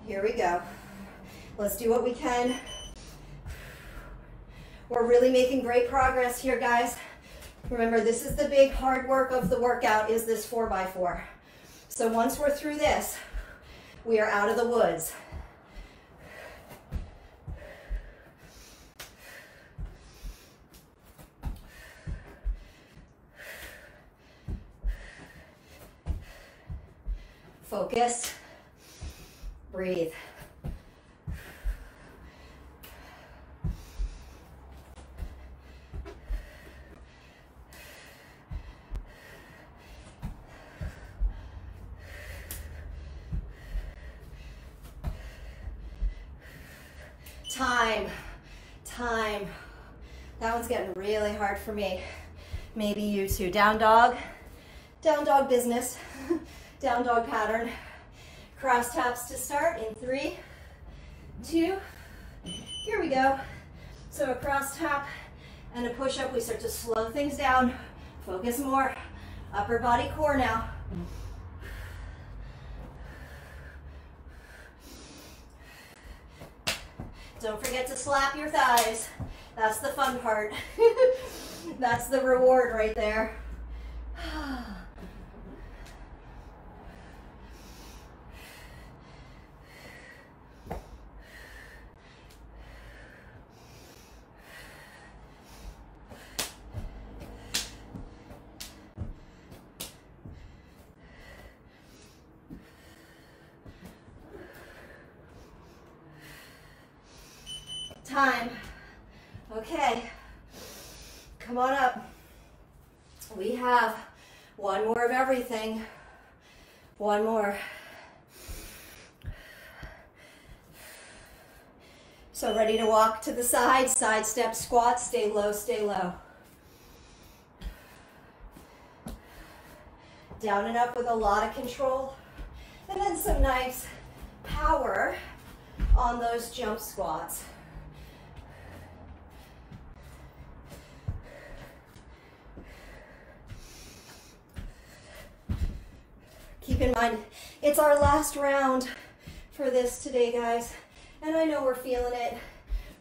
Here we go. Let's do what we can. We're really making great progress here, guys. Remember, this is the big hard work of the workout, is this 4x4. So once we're through this, we are out of the woods. Focus. Breathe. Time. That one's getting really hard for me. Maybe you too. Down dog business. Down dog pattern. Cross taps to start in 3, 2, here we go. So a cross tap and a push up, we start to slow things down. Focus more. Upper body core now. Don't forget to slap your thighs. That's the fun part. That's the reward right there. Time. Okay, come on up. We have one more of everything. One more. So ready to walk to the side, side step squat, stay low, stay low. Down and up with a lot of control. And then some nice power on those jump squats. Keep in mind, it's our last round for this today, guys. And I know we're feeling it,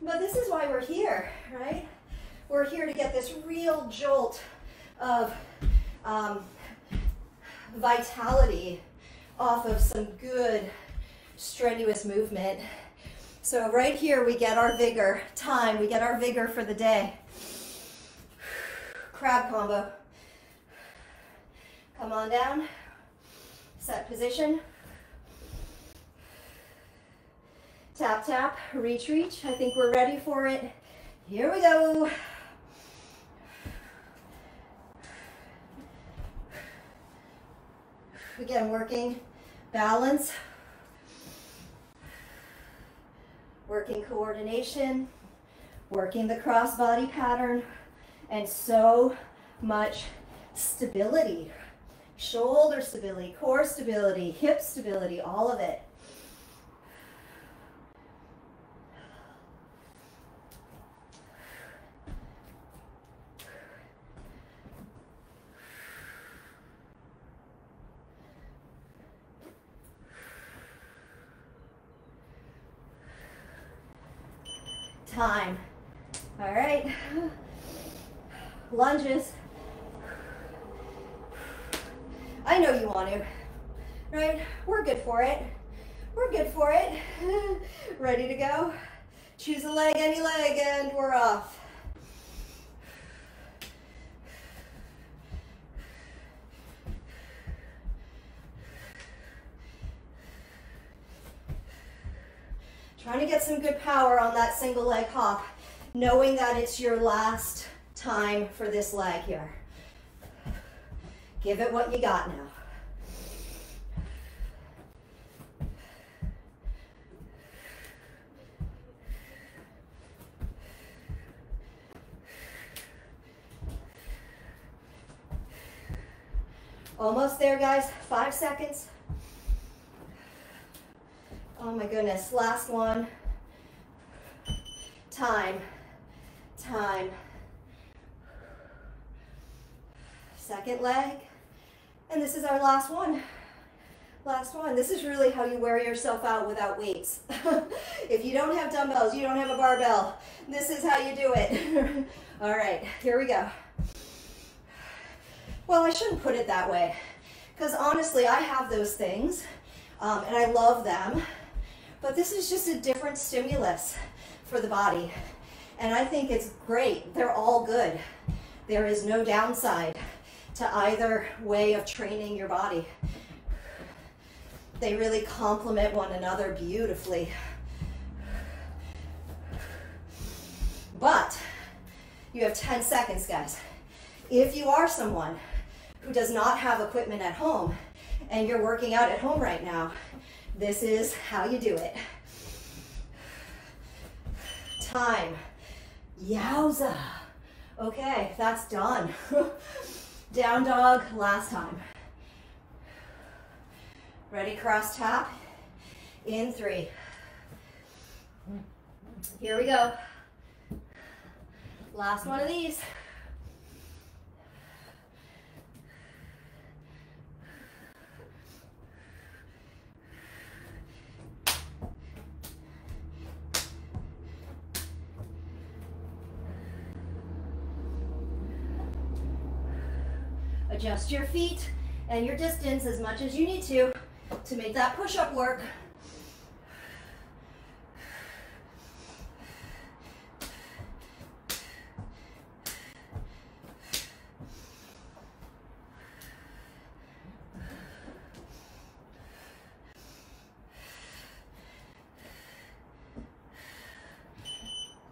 but this is why we're here, right? We're here to get this real jolt of vitality off of some good strenuous movement. So right here, we get our vigor. We get our vigor for the day. Crab combo. Come on down. Set position. Tap, tap, reach, reach. I think we're ready for it. Here we go. Again, working balance, working coordination, working the cross body pattern, and so much stability. Shoulder stability, core stability, hip stability, all of it. Time. All right. Lunges. I know you want to, right? We're good for it. We're good for it. Ready to go? Choose a leg, any leg, and we're off. Trying to get some good power on that single leg hop, knowing that it's your last time for this leg here. Give it what you got now. Almost there, guys. 5 seconds. Oh my goodness. Last one. Time. Second leg. And this is our last one. Last one. This is really how you wear yourself out without weights. If you don't have dumbbells, you don't have a barbell, this is how you do it. All right, here we go. Well, I shouldn't put it that way, because honestly, I have those things, and I love them, but this is just a different stimulus for the body, and I think it's great. They're all good. There is no downside to either way of training your body. They really complement one another beautifully. But you have 10 seconds, guys. If you are someone who does not have equipment at home and you're working out at home right now, this is how you do it. Time. Yowza. Okay, that's done. Down dog, last time. Ready, cross tap. In 3. Here we go. Last one of these. Adjust your feet and your distance as much as you need to make that push-up work.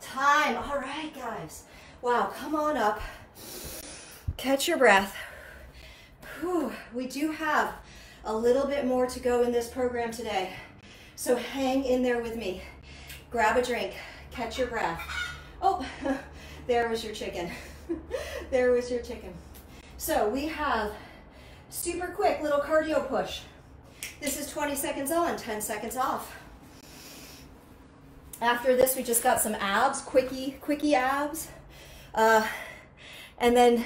Time. All right, guys. Wow, come on up. Catch your breath. Whew. We do have a little bit more to go in this program today, so hang in there with me. Grab a drink, catch your breath. Oh, there was your chicken. There was your chicken. So we have super quick little cardio push. This is 20 seconds on, 10 seconds off. After this, we just got some abs, quickie abs, and then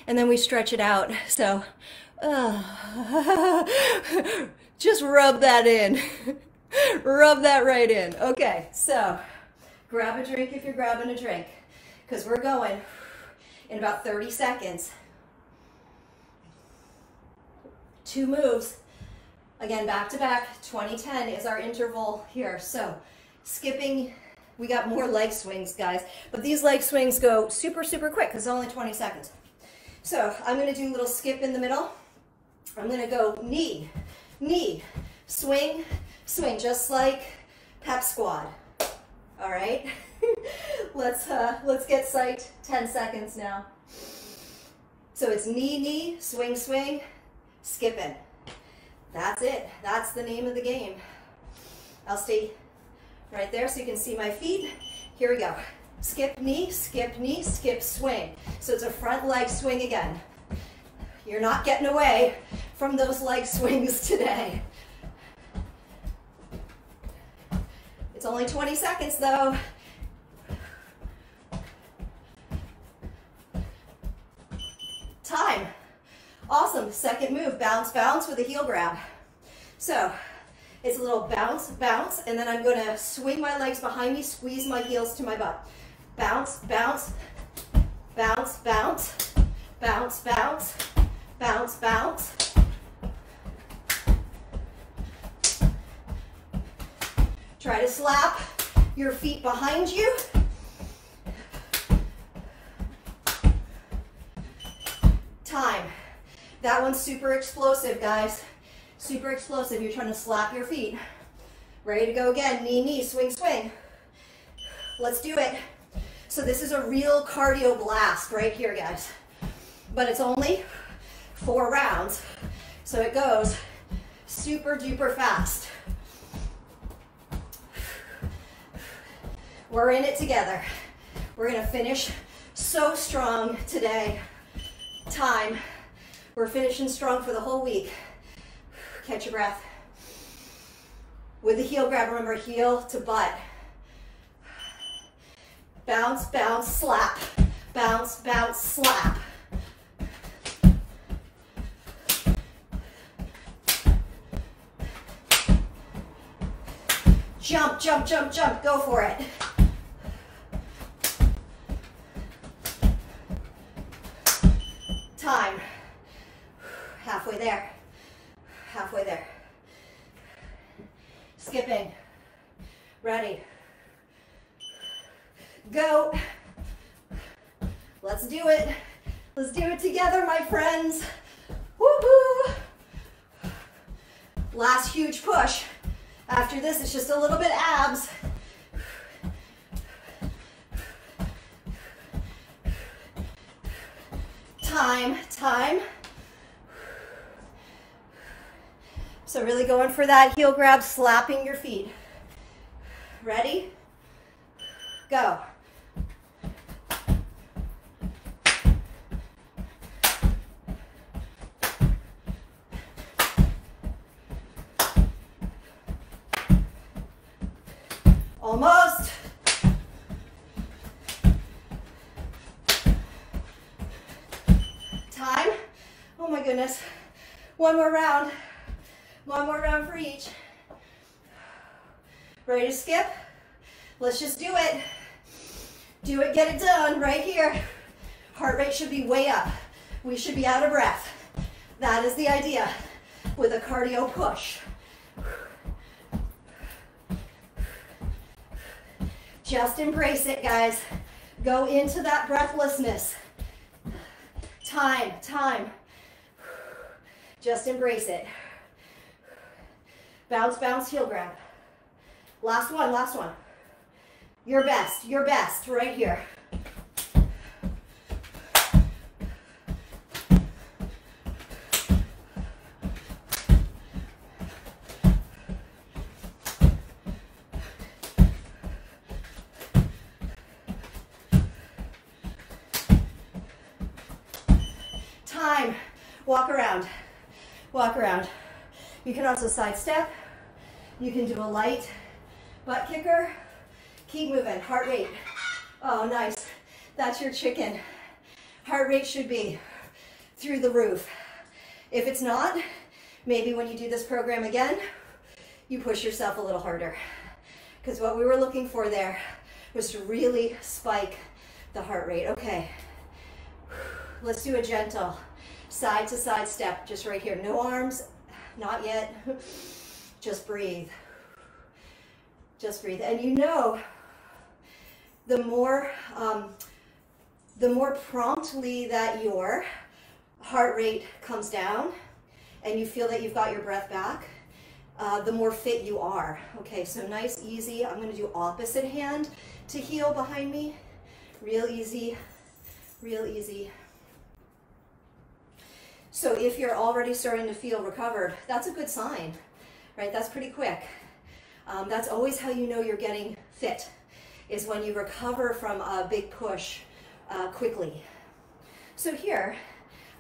we stretch it out. So just rub that in. Rub that right in. Okay, so grab a drink if you're grabbing a drink, because we're going in about 30 seconds. 2 moves. Again, back to back. 20-10 is our interval here. So skipping, we got more leg swings, guys, but these leg swings go super quick because it's only 20 seconds. So I'm going to do a little skip in the middle. I'm going to go knee, swing, just like pep squad. All right, let's get psyched. 10 seconds now. So it's knee, swing, skipping. That's it. That's the name of the game. I'll stay right there so you can see my feet. Here we go. Skip knee, skip swing. So it's a front leg swing again. You're not getting away from those leg swings today. It's only 20 seconds though. Time. Awesome. Second move, bounce with a heel grab. So it's a little bounce, and then I'm going to swing my legs behind me, squeeze my heels to my butt. Bounce. Try to slap your feet behind you. Time. That one's super explosive, guys. Super explosive. You're trying to slap your feet. Ready to go again. Knee, swing. Let's do it. So this is a real cardio blast right here, guys. But it's only 4 rounds. So it goes super duper fast. We're in it together. We're gonna finish so strong today. Time. We're finishing strong for the whole week. Catch your breath. With the heel grab, remember, heel to butt. Bounce, slap. Bounce, slap. Jump. Go for it. Time. Halfway there. Skipping. Ready. Go. Let's do it. Let's do it together, my friends. Woohoo! Last huge push. After this, it's just a little bit abs. Time, time. So really going for that heel grab, slapping your feet. Ready? Go. Almost. Time. Oh my goodness. One more round. One more round for each. Ready to skip? Let's just do it. Do it, get it done right here. Heart rate should be way up. We should be out of breath. That is the idea with a cardio push. Just embrace it, guys. Go into that breathlessness. Time, time. Just embrace it. Bounce, bounce, heel grab. Last one, last one. Your best right here. Time. Walk around. Walk around. You can also side step. You can do a light butt kicker. Keep moving. Heart rate. Oh, nice. That's your chicken. Heart rate should be through the roof. If it's not, maybe when you do this program again, you push yourself a little harder. Because what we were looking for there was to really spike the heart rate. Okay. Let's do a gentle side to side step just right here. No arms, not yet. Just breathe. Just breathe. And you know, the more promptly that your heart rate comes down and you feel that you've got your breath back, the more fit you are. Okay, so nice, easy. I'm going to do opposite hand to heel behind me. Real easy, real easy. So if you're already starting to feel recovered, that's a good sign, right? That's pretty quick. That's always how you know you're getting fit, is when you recover from a big push quickly. So here,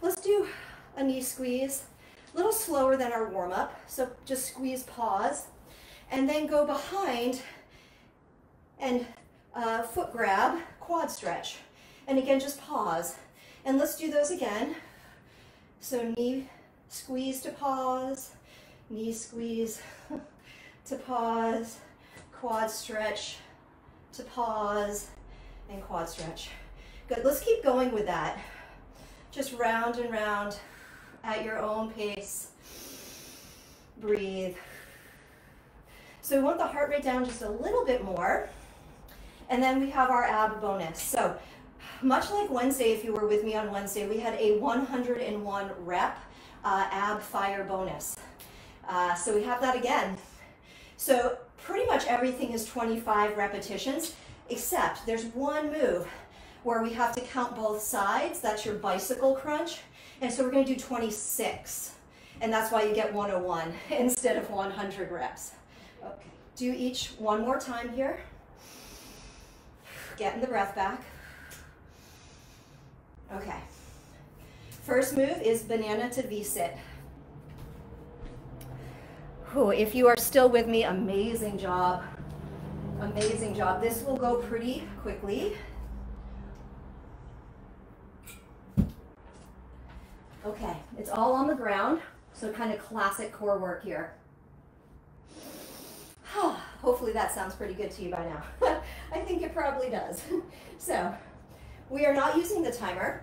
let's do a knee squeeze, a little slower than our warm-up. So just squeeze, pause, and then go behind and foot grab, quad stretch. And again, just pause. And let's do those again. So knee squeeze to pause, knee squeeze to pause, quad stretch to pause, and quad stretch. Good, let's keep going with that. Just round and round at your own pace. Breathe. So we want the heart rate down just a little bit more. And then we have our ab bonus. So much like Wednesday, if you were with me on Wednesday, we had a 101 rep ab fire bonus. So we have that again. So pretty much everything is 25 repetitions, except there's one move where we have to count both sides. That's your bicycle crunch. And so we're going to do 26. And that's why you get 101 instead of 100 reps. Okay. Do each one more time here. Getting the breath back. Okay. First move is banana to V-sit. If you are still with me, amazing job. Amazing job. This will go pretty quickly. Okay, it's all on the ground, so kind of classic core work here. Hopefully that sounds pretty good to you by now. I think it probably does. So, we are not using the timer.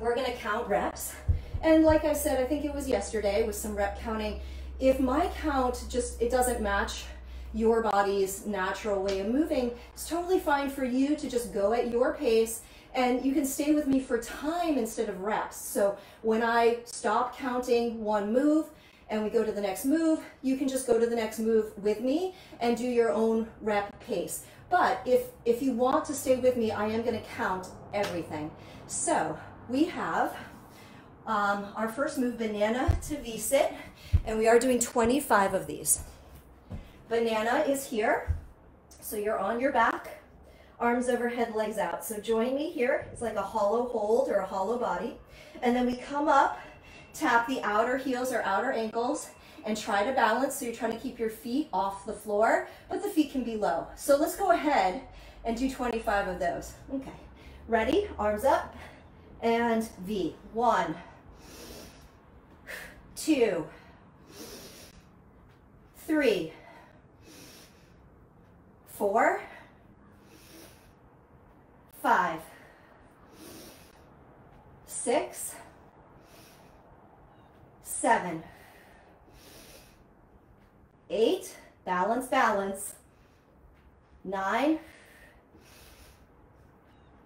We're going to count reps. And like I said, I think it was yesterday with some rep counting. If my count it doesn't match your body's natural way of moving, it's totally fine for you to just go at your pace, and you can stay with me for time instead of reps. So when I stop counting one move and we go to the next move, you can just go to the next move with me and do your own rep pace. But if you want to stay with me, I am going to count everything. So we have our first move, banana to V-sit, and we are doing 25 of these. Banana is here, so you're on your back, arms overhead, legs out. So join me here. It's like a hollow hold or a hollow body. And then we come up, tap the outer heels or outer ankles, and try to balance. So you're trying to keep your feet off the floor, but the feet can be low. So let's go ahead and do 25 of those. Okay, ready? Arms up and V. 1, 2, 3, 4, 5, 6, 7, 8, balance, balance, 9,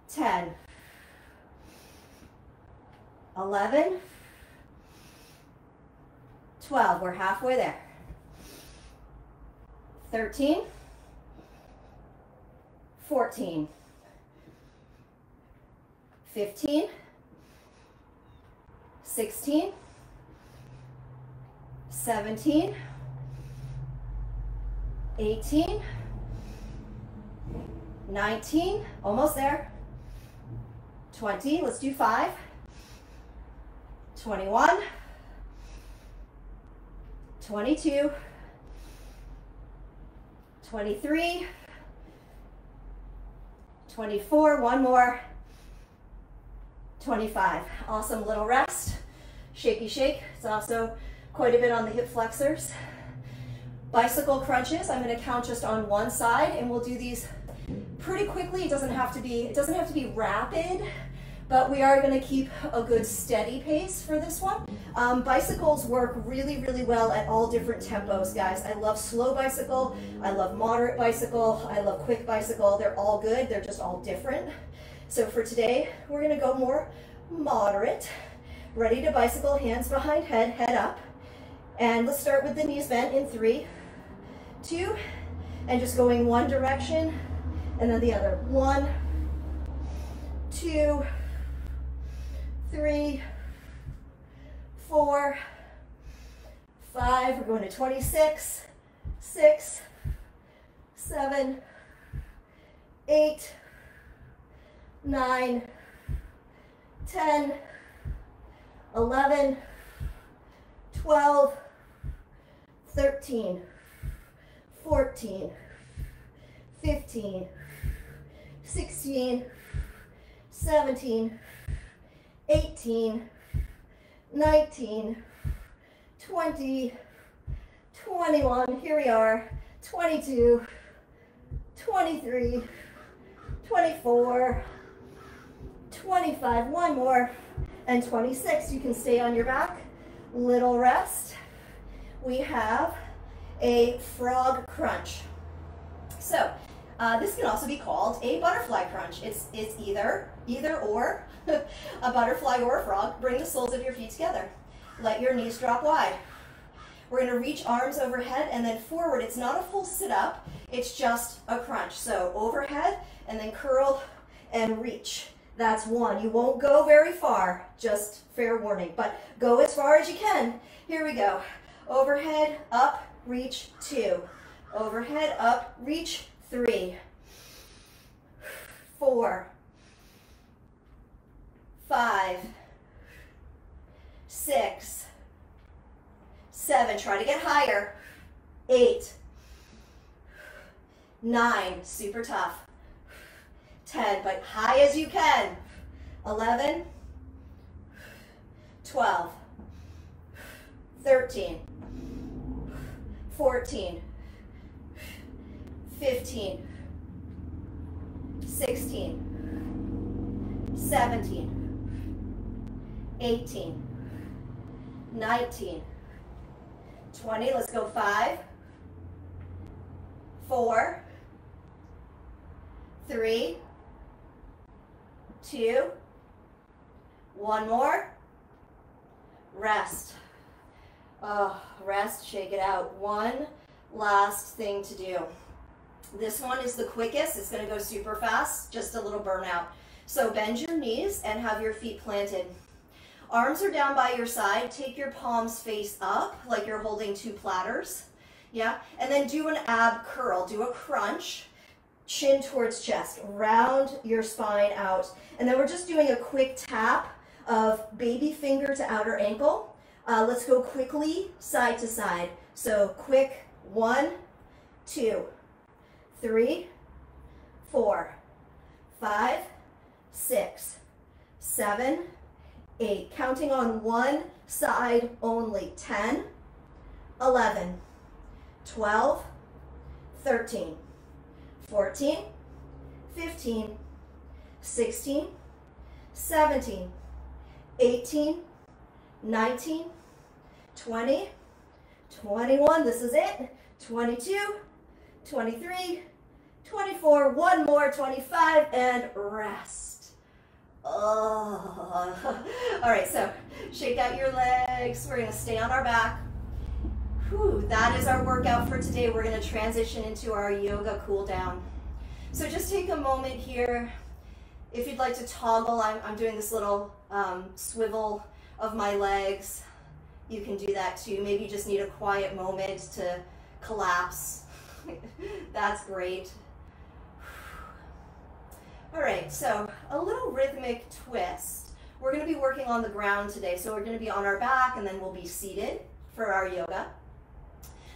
10, 11, 12, we're halfway there, 13, 14, 15, 16, 17, 18, 19, almost there, 20, let's do 5, 21, 22, 23, 24, one more, 25. Awesome, little rest, shaky shake. It's also quite a bit on the hip flexors. Bicycle crunches, I'm going to count just on one side, and we'll do these pretty quickly. It doesn't have to be rapid, but we are going to keep a good steady pace for this one. Bicycles work really, really well at all different tempos, guys. I love slow bicycle, I love moderate bicycle, I love quick bicycle. They're all good, they're just all different. So for today, we're going to go more moderate. Ready to bicycle, hands behind head, head up. And let's start with the knees bent in 3, 2, and just going one direction and then the other. 1, 2, 3, 4, 5. We're going to 26, 6, 7, 8, 9, 10, 11, 12, 13, 14, 15, 16, 17, 18, 19, 20, 21, here we are, 22, 23, 24, 25, one more, and 26. You can stay on your back. Little rest. We have a frog crunch. So this can also be called a butterfly crunch. It's either or, a butterfly or a frog. Bring the soles of your feet together. Let your knees drop wide. We're going to reach arms overhead and then forward. It's not a full sit-up. It's just a crunch. So overhead and then curl and reach. That's one. You won't go very far, just fair warning, but go as far as you can. Here we go. Overhead, up, reach, 2. Overhead, up, reach, 3. 4. 5. 6. 7. Try to get higher. 8. 9. Super tough. 10, but high as you can. 11, 12, 13, 14, 15, 16, 17, 18, 19, 20. Let's go 5, 4, 3, 2, one more, rest. Rest, shake it out. One last thing to do. This one is the quickest. It's going to go super fast, just a little burnout. So bend your knees and have your feet planted. Arms are down by your side. Take your palms face up like you're holding two platters. Yeah, and then do an ab curl. Do a crunch, chin towards chest. Round your spine out. And then we're just doing a quick tap of baby finger to outer ankle. Let's go quickly side to side. So quick, 1, 2, 3, 4, 5, 6, 7, 8. Counting on one side only. 10, 11, 12, 13, 14, 15, 16, 17, 18, 19, 20, 21, this is it, 22, 23, 24, one more, 25, and rest. Oh. All right, so shake out your legs. We're gonna stay on our back. Whew, that is our workout for today. We're gonna transition into our yoga cool down. So just take a moment here. If you'd like to toggle, I'm doing this little swivel of my legs. You can do that too. Maybe you just need a quiet moment to collapse. That's great. All right, so a little rhythmic twist. We're going to be working on the ground today. So we're going to be on our back and then we'll be seated for our yoga.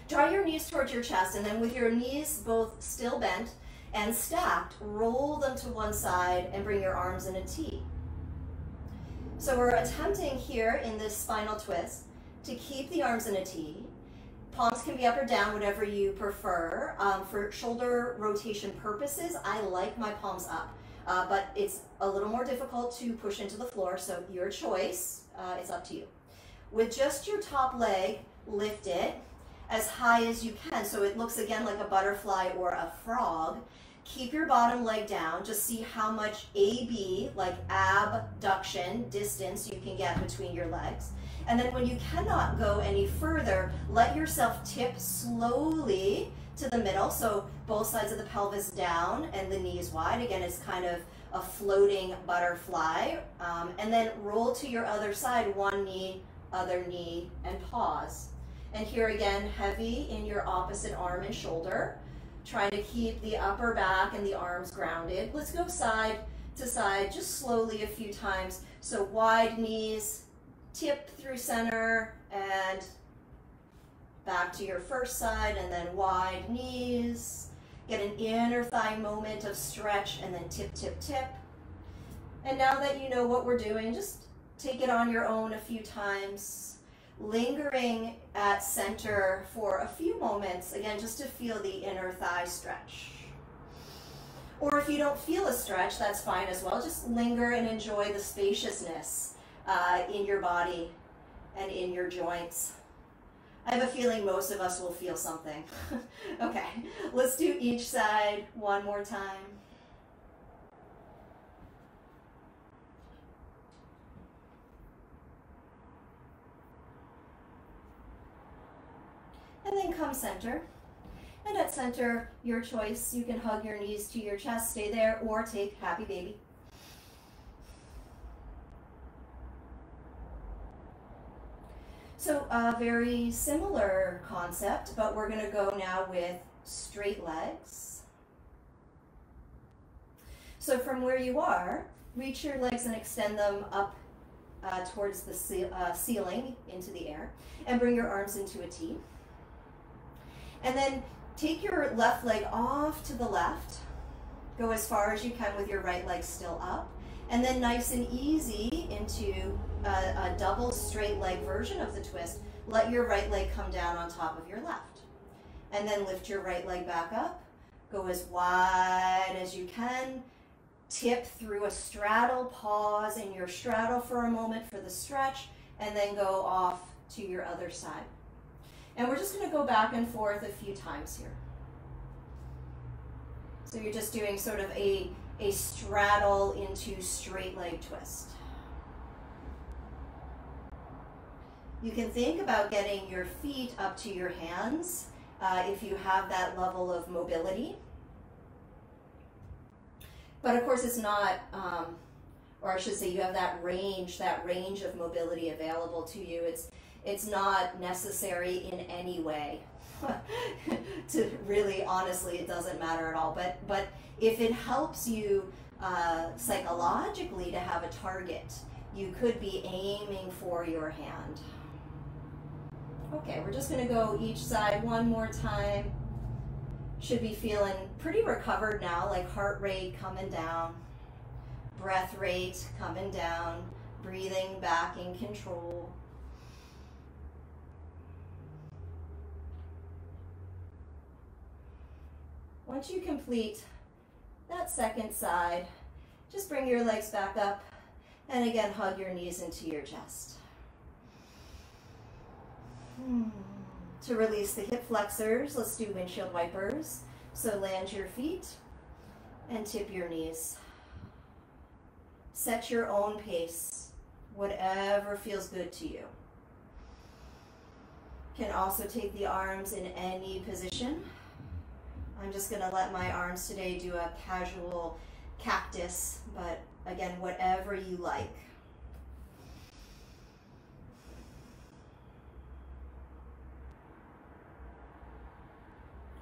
Draw your knees towards your chest and then with your knees both still bent and stacked, roll them to one side and bring your arms in a T. So we're attempting here in this spinal twist to keep the arms in a T. Palms can be up or down, whatever you prefer. For shoulder rotation purposes, I like my palms up, but it's a little more difficult to push into the floor, so your choice, it's up to you. With just your top leg, lift it as high as you can, so it looks again like a butterfly or a frog. Keep your bottom leg down, just see how much AB, like abduction, distance you can get between your legs. And then when you cannot go any further, let yourself tip slowly to the middle. So both sides of the pelvis down and the knees wide. Again, it's kind of a floating butterfly. And then roll to your other side, one knee, other knee, and pause. And here again, heavy in your opposite arm and shoulder. Trying to keep the upper back and the arms grounded. Let's go side to side, just slowly a few times. So wide knees, tip through center and back to your first side, and then wide knees. Get an inner thigh moment of stretch and then tip, tip, tip. And now that you know what we're doing, just take it on your own a few times. Lingering at center for a few moments, again, just to feel the inner thigh stretch. Or if you don't feel a stretch, that's fine as well. Just linger and enjoy the spaciousness in your body and in your joints. I have a feeling most of us will feel something. Okay, let's do each side one more time. And then come center. And at center, your choice. You can hug your knees to your chest, stay there, or take happy baby. So a very similar concept, but we're going to go now with straight legs. So from where you are, reach your legs and extend them up towards the ceiling into the air, and bring your arms into a T. And then take your left leg off to the left. Go as far as you can with your right leg still up. And then nice and easy into a double straight leg version of the twist. Let your right leg come down on top of your left. And then lift your right leg back up. Go as wide as you can. Tip through a straddle, pause in your straddle for a moment for the stretch, and then go off to your other side. And we're just going to go back and forth a few times here. So you're just doing sort of a straddle into straight leg twist. You can think about getting your feet up to your hands if you have that level of mobility. But of course it's not, or I should say you have that range of mobility available to you. It's not necessary in any way. To really, honestly, it doesn't matter at all. But if it helps you psychologically to have a target, you could be aiming for your hand. Okay, we're just going to go each side one more time. Should be feeling pretty recovered now, like heart rate coming down, breath rate coming down, breathing back in control. Once you complete that second side, just bring your legs back up and again hug your knees into your chest. To release the hip flexors, let's do windshield wipers. So land your feet and tip your knees. Set your own pace, whatever feels good to you. Can also take the arms in any position. I'm just going to let my arms today do a casual cactus, but again, whatever you like.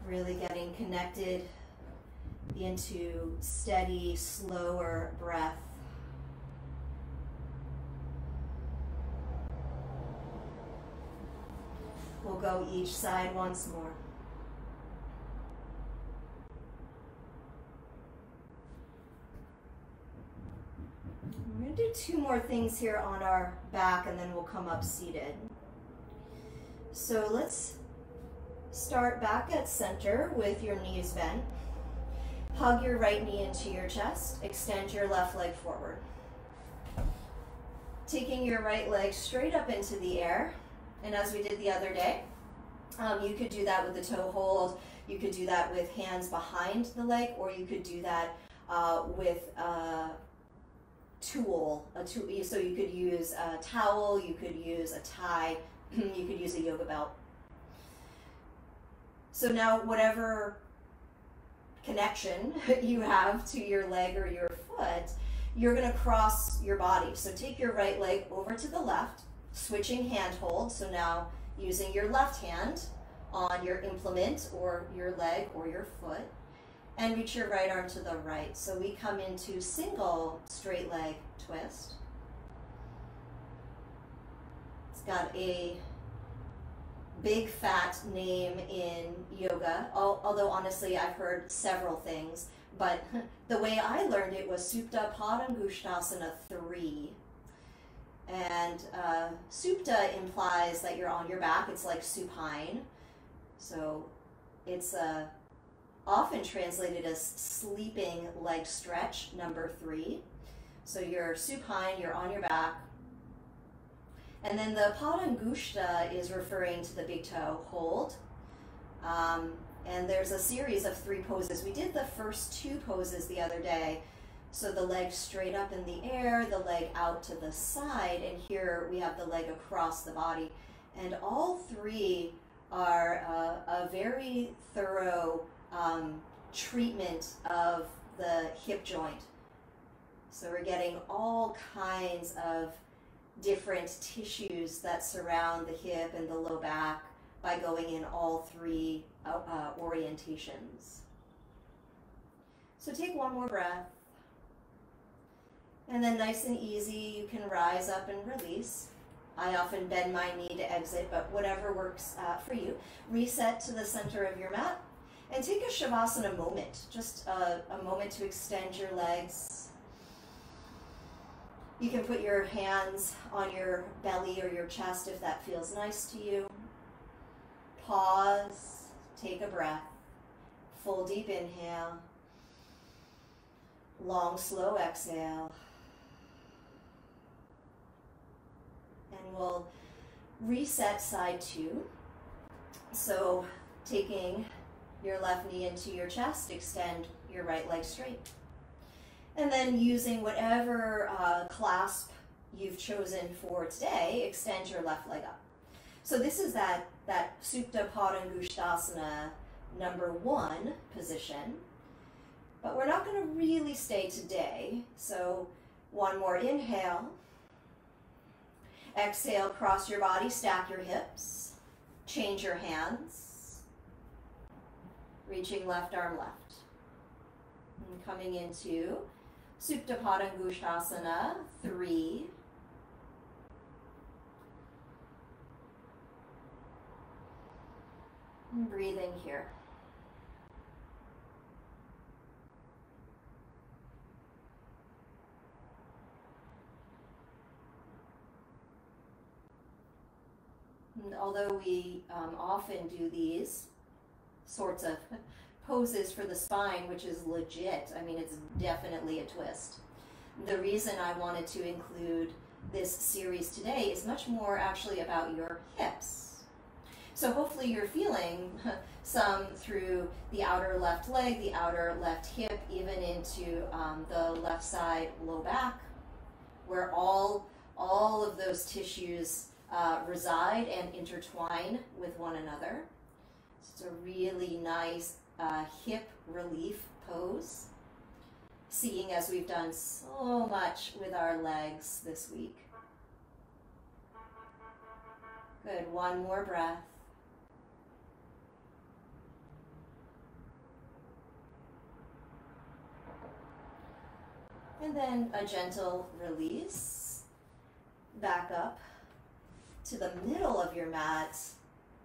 Really getting connected into steady, slower breath. We'll go each side once more. We're going to do two more things here on our back and then we'll come up seated. So let's start back at center with your knees bent. Hug your right knee into your chest. Extend your left leg forward. Taking your right leg straight up into the air. And as we did the other day, you could do that with the toe hold. You could do that with hands behind the leg, or you could do that with a tool. So you could use a towel, you could use a tie, you could use a yoga belt. So now whatever connection you have to your leg or your foot, you're going to cross your body. So take your right leg over to the left, switching hand hold. So now using your left hand on your implement or your leg or your foot, and reach your right arm to the right. So we come into single straight leg twist. It's got a big fat name in yoga, although honestly I've heard several things, but the way I learned it was Supta Padangusthasana 3. And Supta implies that you're on your back. It's like supine. So it's often translated as sleeping leg stretch, number 3. So you're supine, you're on your back. And then the Padangushta is referring to the big toe hold. And there's a series of 3 poses. We did the first 2 poses the other day. So the leg straight up in the air, the leg out to the side, and here we have the leg across the body. And all 3 are a very thorough treatment of the hip joint. So we're getting all kinds of different tissues that surround the hip and the low back by going in all 3 orientations. So take one more breath. And then nice and easy, you can rise up and release. I often bend my knee to exit, but whatever works for you. Reset to the center of your mat and take a Shavasana moment, just a moment to extend your legs. You can put your hands on your belly or your chest if that feels nice to you. Pause, take a breath, full deep inhale, long slow exhale. And we'll reset side 2. So taking your left knee into your chest, extend your right leg straight. And then using whatever clasp you've chosen for today, extend your left leg up. So this is that Supta Padangusthasana number 1 position, but we're not going to really stay today. So one more inhale. Exhale, cross your body, stack your hips, change your hands, reaching left arm left. And coming into Supta Padangusthasana 3. And breathing here. And although we often do these sorts of poses for the spine, which is legit, I mean, it's definitely a twist. The reason I wanted to include this series today is much more actually about your hips. So hopefully you're feeling some through the outer left leg, the outer left hip, even into the left side low back, where all of those tissues reside and intertwine with one another. It's a really nice hip relief pose, seeing as we've done so much with our legs this week. Good, one more breath. And then a gentle release, back up to the middle of your mat,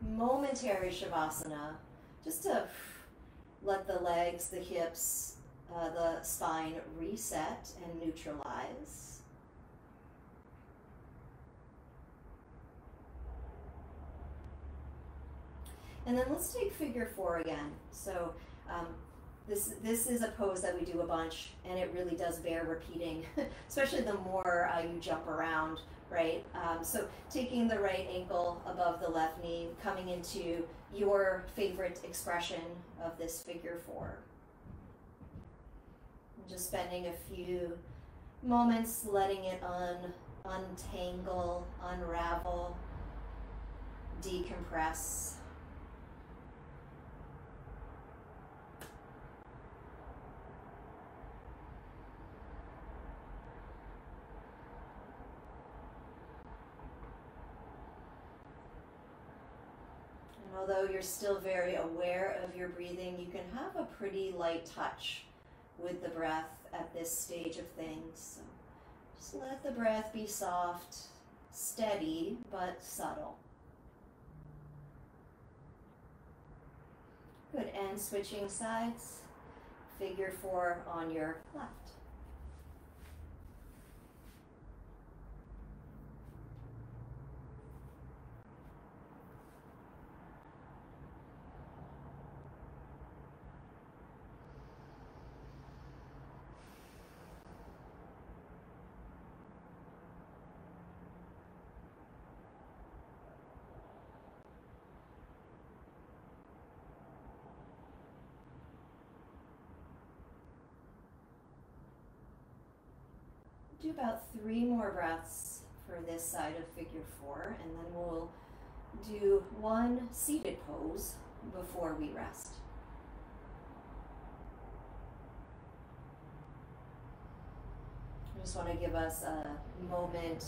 momentary Shavasana, just to let the legs, the hips, the spine reset and neutralize. And then let's take figure 4 again. So this is a pose that we do a bunch, and it really does bear repeating, especially the more you jump around, right? So taking the right ankle above the left knee, coming into your favorite expression of this figure 4. And just spending a few moments letting it untangle, unravel, decompress. Although you're still very aware of your breathing, you can have a pretty light touch with the breath at this stage of things. So just let the breath be soft, steady, but subtle. Good, and switching sides, figure 4 on your left. Do about 3 more breaths for this side of figure 4, and then we'll do one seated pose before we rest. I just want to give us a moment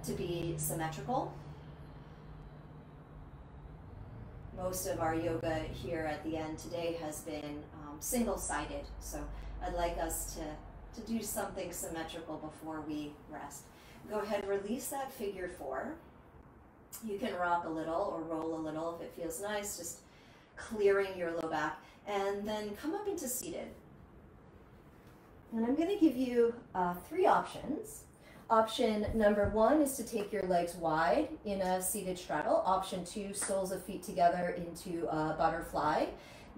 to be symmetrical. Most of our yoga here at the end today has been single-sided, so I'd like us to do something symmetrical before we rest. Go ahead, release that figure 4. You can rock a little or roll a little if it feels nice, just clearing your low back, and then come up into seated. And I'm going to give you 3 options. Option number 1 is to take your legs wide in a seated straddle. Option 2, soles of feet together into a butterfly.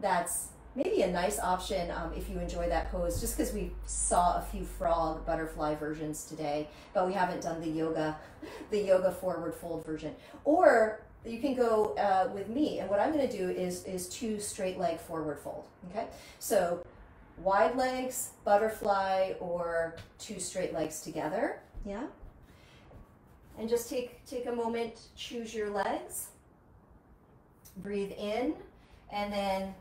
That's maybe a nice option if you enjoy that pose, just because we saw a few frog butterfly versions today, but we haven't done the yoga forward fold version. Or you can go with me, and what I'm going to do is 2 straight leg forward fold. Okay, so wide legs, butterfly, or 2 straight legs together. Yeah. And just take a moment, choose your legs, breathe in, and then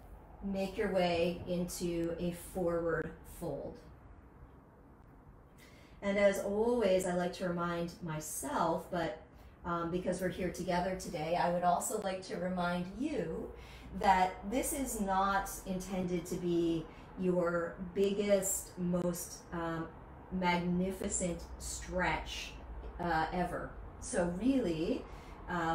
make your way into a forward fold. And as always, I like to remind myself, but because we're here together today, I would also like to remind you that this is not intended to be your biggest, most magnificent stretch ever. So really,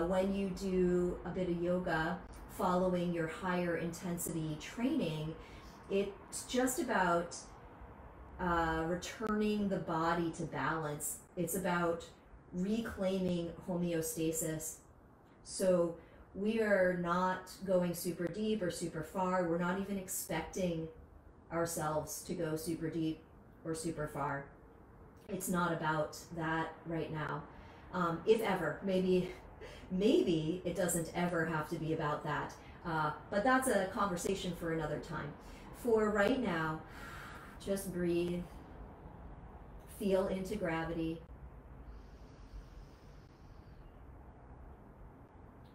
when you do a bit of yoga following your higher intensity training, it's just about returning the body to balance. It's about reclaiming homeostasis. So we are not going super deep or super far. We're not even expecting ourselves to go super deep or super far. It's not about that right now. If ever, maybe it doesn't ever have to be about that. But that's a conversation for another time. For right now, just breathe, feel into gravity.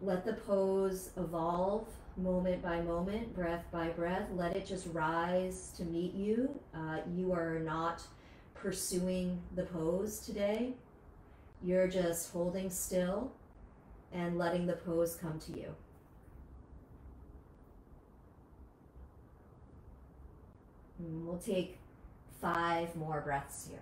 Let the pose evolve moment by moment, breath by breath. Let it just rise to meet you. You are not pursuing the pose today. You're just holding still and letting the pose come to you. And we'll take 5 more breaths here.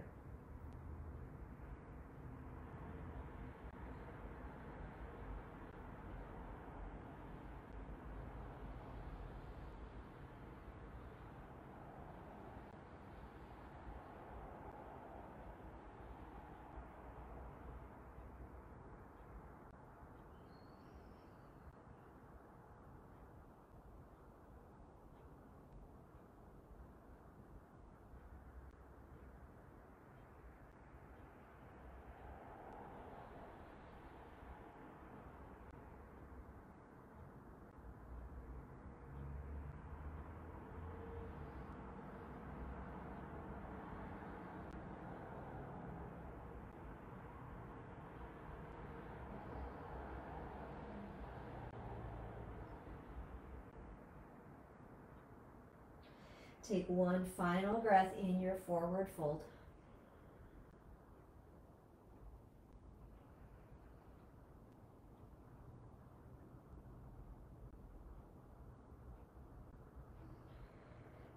Take one final breath in your forward fold.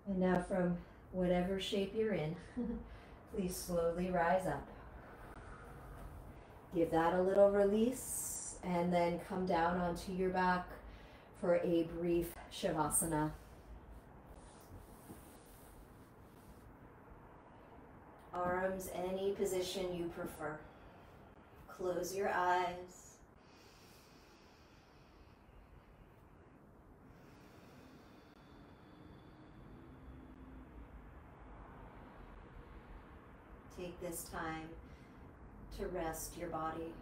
And now from whatever shape you're in, please slowly rise up. Give that a little release and then come down onto your back for a brief Shavasana. Arms, any position you prefer. Close your eyes. Take this time to rest your body.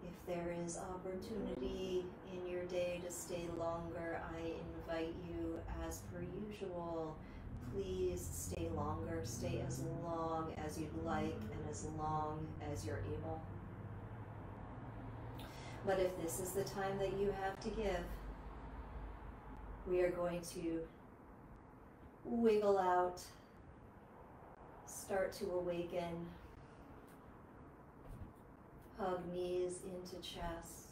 If there is opportunity in your day to stay longer, I invite you, as per usual, please stay longer. Stay as long as as you'd like and as long as you're able. But if this is the time that you have to give, we are going to wiggle out, start to awaken, hug knees into chest,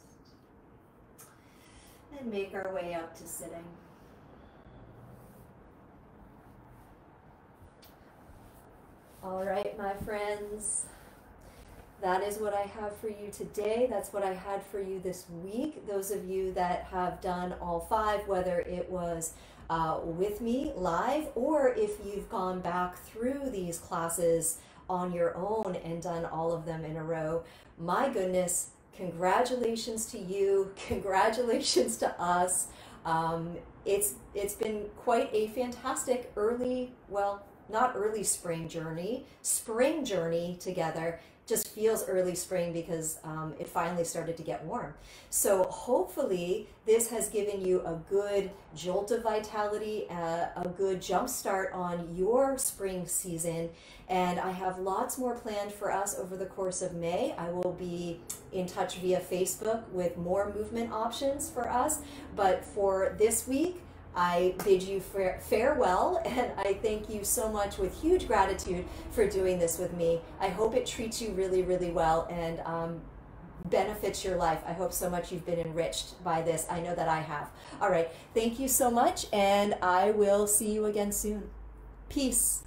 and make our way up to sitting. All right, my friends, that is what I have for you today. That's what I had for you this week. Those of you that have done all 5, whether it was with me live, or if you've gone back through these classes on your own and done all of them in a row, my goodness, congratulations to you. Congratulations to us. It's been quite a fantastic early, well, not early spring journey together. Just feels early spring because it finally started to get warm. So hopefully this has given you a good jolt of vitality, a good jump start on your spring season. And I have lots more planned for us over the course of May. I will be in touch via Facebook with more movement options for us. But for this week, I bid you farewell, and I thank you so much with huge gratitude for doing this with me. I hope it treats you really, really well and benefits your life. I hope so much you've been enriched by this. I know that I have. All right, thank you so much, and I will see you again soon. Peace.